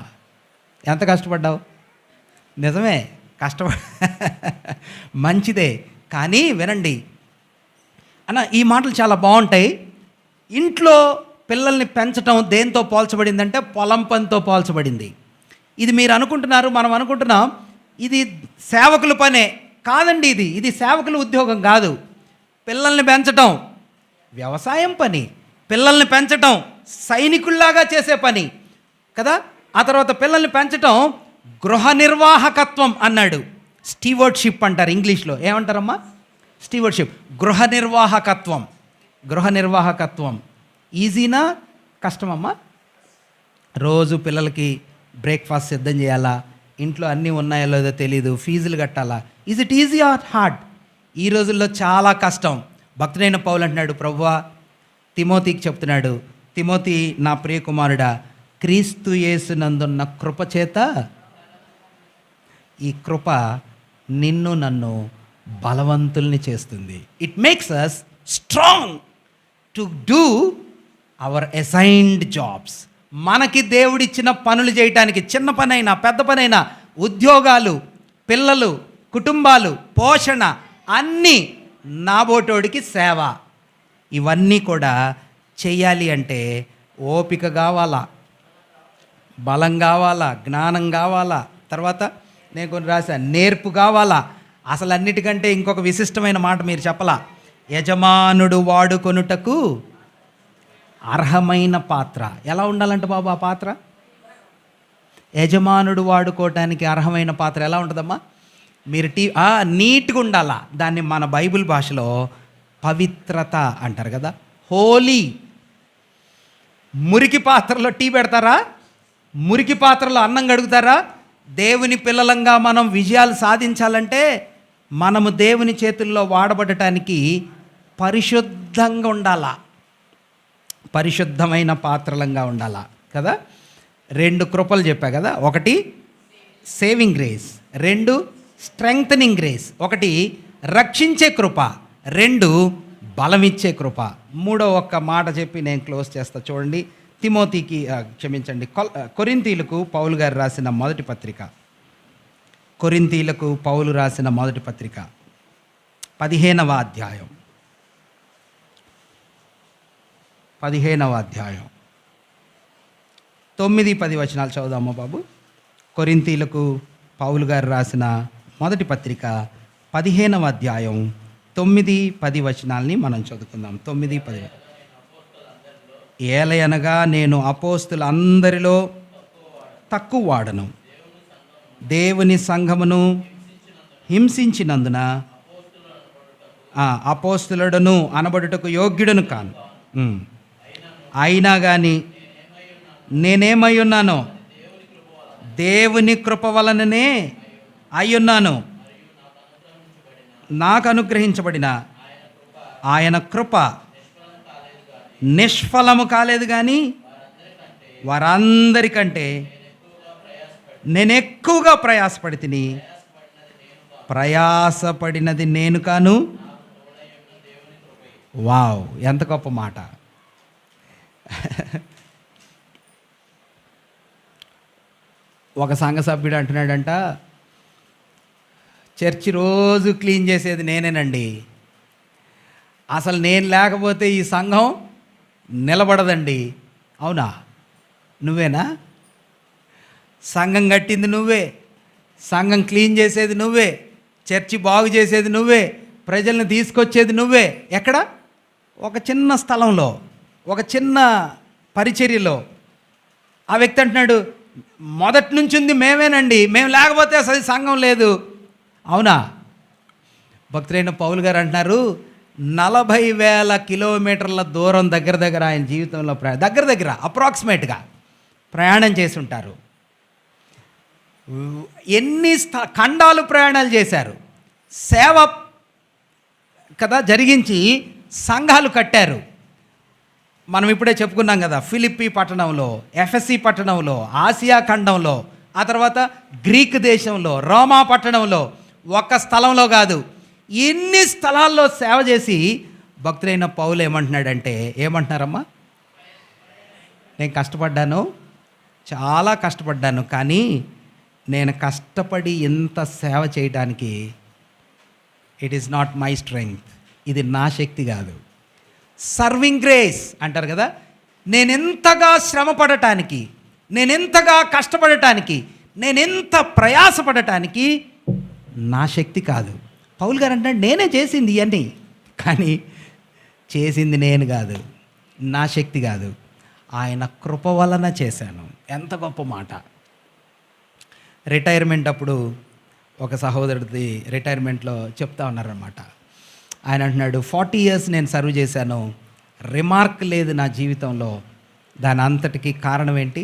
ఎంత కష్టపడ్డావు? నిజమే, మంచిదే. కానీ వినండి అన్న, ఈ మాటలు చాలా బాగుంటాయి. ఇంట్లో పిల్లల్ని పెంచడం దేంతో పోల్చబడిందంటే పొలం పనితో పోల్చబడింది. ఇది మీరు అనుకుంటున్నారు, మనం అనుకుంటున్నాం ఇది సేవకుల పనే. కాదండి, ఇది సేవకుల ఉద్యోగం కాదు. పిల్లల్ని పెంచటం వ్యవసాయం పని, పిల్లల్ని పెంచటం సైనికుల్లాగా చేసే పని కదా. ఆ తర్వాత పిల్లల్ని పెంచటం గృహ నిర్వాహకత్వం అన్నాడు. స్టీవర్డ్షిప్ అంటారు ఇంగ్లీష్లో. ఏమంటారమ్మా? స్టీవర్డ్షిప్. గృహ నిర్వాహకత్వం. గృహ నిర్వాహకత్వం ఈజీనా కష్టమమ్మా? రోజు పిల్లలకి బ్రేక్ఫాస్ట్ సిద్ధం చేయాలా, ఇంట్లో అన్నీ ఉన్నాయో లేదో తెలీదు, ఫీజులు కట్టాలా. Is it easy or hard? ఈ రోజుల్లో చాలా కష్టం. భక్తుడైన పౌలు అంటున్నాడు, ప్రభువా తిమోతికి చెప్తున్నాడు, తిమోతి నా ప్రియకుమారుడా, క్రీస్తు యేసునందున్న కృప చేత, ఈ కృప నిన్ను నన్ను బలవంతుల్ని చేస్తుంది. It makes us strong to do our assigned jobs. మనకి దేవుడిచ్చిన పనులు చేయటానికి, చిన్న పనైనా పెద్ద పనైనా, ఉద్యోగాలు, పిల్లలు, కుటుంబాలు, పోషణ, అన్నీ నాబోటోడికి సేవ. ఇవన్నీ కూడా చెయ్యాలి అంటే ఓపిక కావాలా, బలం కావాలా, జ్ఞానం కావాలా, తర్వాత నేను కొన్ని రాశాను, నేర్పు కావాలా. అసలు అన్నిటికంటే ఇంకొక విశిష్టమైన మాట మీరు చెప్పలా, యజమానుడు వాడుకొనుటకు అర్హమైన పాత్ర. ఎలా ఉండాలంట బాబు ఆ పాత్ర? యజమానుడు వాడుకోవటానికి అర్హమైన పాత్ర ఎలా ఉంటుందమ్మా? మీరు నీట్గా ఉండాలా. దాన్ని మన బైబిల్ భాషలో పవిత్రత అంటారు కదా, హోలీ. మురికి పాత్రలో టీ పెడతారా? మురికి పాత్రలో అన్నం గడుగుతారా? దేవుని పిల్లలంగా మనం విజయాలు సాధించాలంటే మనము దేవుని చేతుల్లో వాడబడటానికి పరిశుద్ధంగా ఉండాలా, పరిశుద్ధమైన పాత్రలంగా ఉండాలా కదా. 2 కృపలు చెప్పా కదా, ఒకటి సేవింగ్ గ్రేస్, 2 స్ట్రెంగ్తనింగ్ గ్రేస్. ఒకటి రక్షించే కృప, 2 బలమిచ్చే కృప. 3వ ఒక్క మాట చెప్పి నేను క్లోజ్ చేస్తా. చూడండి, తిమోతికి కొరింథీలకు పౌలు గారు రాసిన మొదటి పత్రిక, కొరింథీలకు పౌలు రాసిన మొదటి పత్రిక 15వ అధ్యాయం 9-10 వచనాలు చదువుదామా బాబు. కొరింథీలకు పౌలు గారు రాసిన మొదటి పత్రిక 15వ అధ్యాయం 9-10 వచనాల్ని మనం చదువుకుందాం. 9-10. ఏలయనగా నేను అపోస్తులందరిలో తక్కువ వాడను, దేవుని సంఘమును హింసించినందున అపోస్తులుడను అనబడుటకు యోగ్యుడను కాను. అయినా కానీ నేనేమై ఉన్నానో దేవుని కృప వలననే అయ్యున్నాను. నాకు అనుగ్రహించబడిన ఆయన కృప నిష్ఫలము కాలేదు, కానీ వారందరికంటే నేను ఎక్కువగా ప్రయాసపడి తిని, ప్రయాసపడినది నేను కాను. వావ్, ఎంత గొప్ప మాట. ఒక సంఘ సభ్యుడు అంటున్నాడంట, చర్చి రోజు క్లీన్ చేసేది నేనేనండి, అసలు నేను లేకపోతే ఈ సంఘం నిలబడదండి. అవునా? నువ్వేనా? సంఘం కట్టింది నువ్వే, సంఘం క్లీన్ చేసేది నువ్వే, చర్చి బాగు చేసేది నువ్వే, ప్రజల్ని తీసుకొచ్చేది నువ్వే. ఎక్కడ? ఒక చిన్న స్థలంలో, ఒక చిన్న పరిచర్యలో. ఆ వ్యక్తి అంటున్నాడు, మొదటి నుంచి ఉంది మేమేనండి, మేము లేకపోతే అసలు సంఘం లేదు. అవునా? భక్తులైన పౌలు గారు అంటున్నారు, 40,000 కిలోమీటర్ల దూరం దగ్గర ఆయన జీవితంలో దగ్గర అప్రాక్సిమేట్గా ప్రయాణం చేసి ఉంటారు. ఎన్ని ఖండాలు ప్రయాణాలు చేశారు, సేవ కదా జరిగించి సంఘాలు కట్టారు. మనం ఇప్పుడే చెప్పుకున్నాం కదా, ఫిలిప్పీ పట్టణంలో, ఎఫెసీ పట్టణంలో, ఆసియా ఖండంలో, ఆ తర్వాత గ్రీక్ దేశంలో, రోమా పట్టణంలో, ఒక్క స్థలంలో కాదు, ఇన్ని స్థలాల్లో సేవ చేసి భక్తులైన పౌలు ఏమంటున్నాడంటే, ఏమంటున్నారమ్మా? నేను కష్టపడ్డాను, చాలా కష్టపడ్డాను, కానీ నేను కష్టపడి ఇంత సేవ చేయడానికి it is not my strength, ఇది నా శక్తి కాదు. సర్వింగ్ గ్రేస్ అంటారు కదా, నేనెంతగా శ్రమ పడటానికి, నేనెంతగా కష్టపడటానికి, నేనెంత ప్రయాసపడటానికి నా శక్తి కాదు. పౌలు గారు అంటే నేనే చేసింది ఇవన్నీ, కానీ చేసింది నేను కాదు, నా శక్తి కాదు, ఆయన కృప వలన చేశాను. ఎంత గొప్ప మాట. రిటైర్మెంట్ అప్పుడు ఒక సహోదరుడిది రిటైర్మెంట్లో చెప్తా ఉన్నారన్నమాట. ఆయన అంటున్నాడు, 40 years నేను సర్వ్ చేశాను, రిమార్క్ లేదు నా జీవితంలో. దాని అంతటికి కారణం ఏంటి?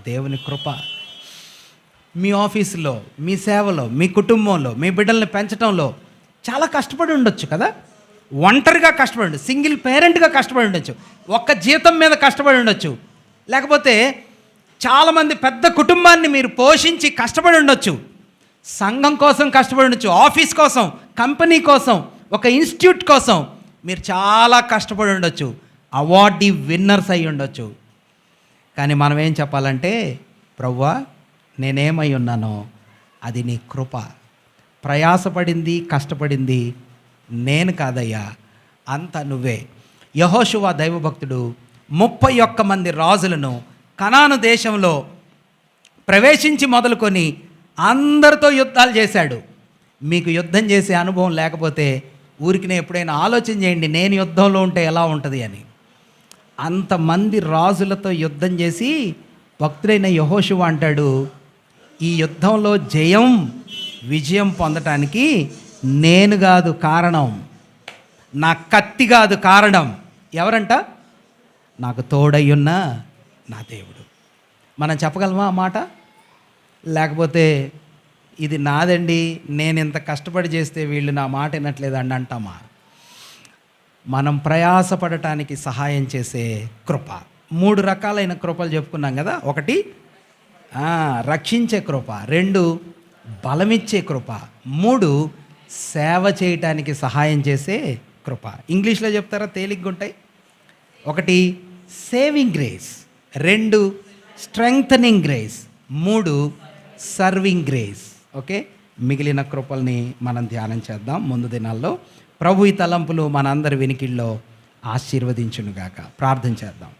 దేవుని కృప. మీ ఆఫీసులో, మీ సేవలో, మీ కుటుంబంలో, మీ బిడ్డల్ని పెంచడంలో చాలా కష్టపడి ఉండొచ్చు కదా, ఒంటరిగా కష్టపడి ఉండొచ్చు, సింగిల్ పేరెంట్గా కష్టపడి ఉండొచ్చు, ఒక్క జీతం మీద కష్టపడి ఉండొచ్చు, లేకపోతే చాలామంది పెద్ద కుటుంబాన్ని మీరు పోషించి కష్టపడి ఉండొచ్చు, సంఘం కోసం కష్టపడి ఉండొచ్చు, ఆఫీస్ కోసం, కంపెనీ కోసం, ఒక ఇన్స్టిట్యూట్ కోసం మీరు చాలా కష్టపడి ఉండొచ్చు. అవార్డీ విన్నర్స్ అయి ఉండొచ్చు. కానీ మనం ఏం చెప్పాలంటే, ప్రభువా నేనేమై ఉన్నానో అది నీ కృప. ప్రయాసపడింది, కష్టపడింది నేను కాదయ్యా, అంతా నువ్వే. యెహోషువ దైవభక్తుడు 31 మంది రాజులను కనాను దేశంలో ప్రవేశించి మొదలుకొని అందరితో యుద్ధాలు చేశాడు. మీకు యుద్ధం చేసే అనుభవం లేకపోతే ఊరికినే ఎప్పుడైనా ఆలోచన చేయండి, నేను యుద్ధంలో ఉంటే ఎలా ఉంటుంది అని. అంతమంది రాజులతో యుద్ధం చేసి భక్తుడైన యెహోషువ అంటాడు, ఈ యుద్ధంలో విజయం పొందటానికి నేను కాదు కారణం, నా కత్తి కాదు కారణం. ఎవరంట? నాకు తోడయ్యున్న నా దేవుడు. మనం చెప్పగలమా ఆ మాట? లేకపోతే ఇది నాదండి, నేను ఇంత కష్టపడి చేస్తే వీళ్ళు నా మాట వినట్లేదండి అంటామా? మనం ప్రయాసపడటానికి సహాయం చేసే కృప. 3 రకాలైన కృపలు చెప్పుకున్నాం కదా. 1 రక్షించే కృప, 2 బలమిచ్చే కృప, 3 సేవ చేయటానికి సహాయం చేసే కృప. ఇంగ్లీష్లో చెప్తారా? తేలిగ్గా ఉంటాయి. 1 saving grace, 2 strengthening grace, 3 serving grace. Okay, మిగిలిన కృపల్ని మనం ధ్యానం చేద్దాం ముందు దినాల్లో. ప్రభు ఈ తలంపులు మనందరి వినికిల్లో ఆశీర్వదించునుగాక. ప్రార్థన చేద్దాం.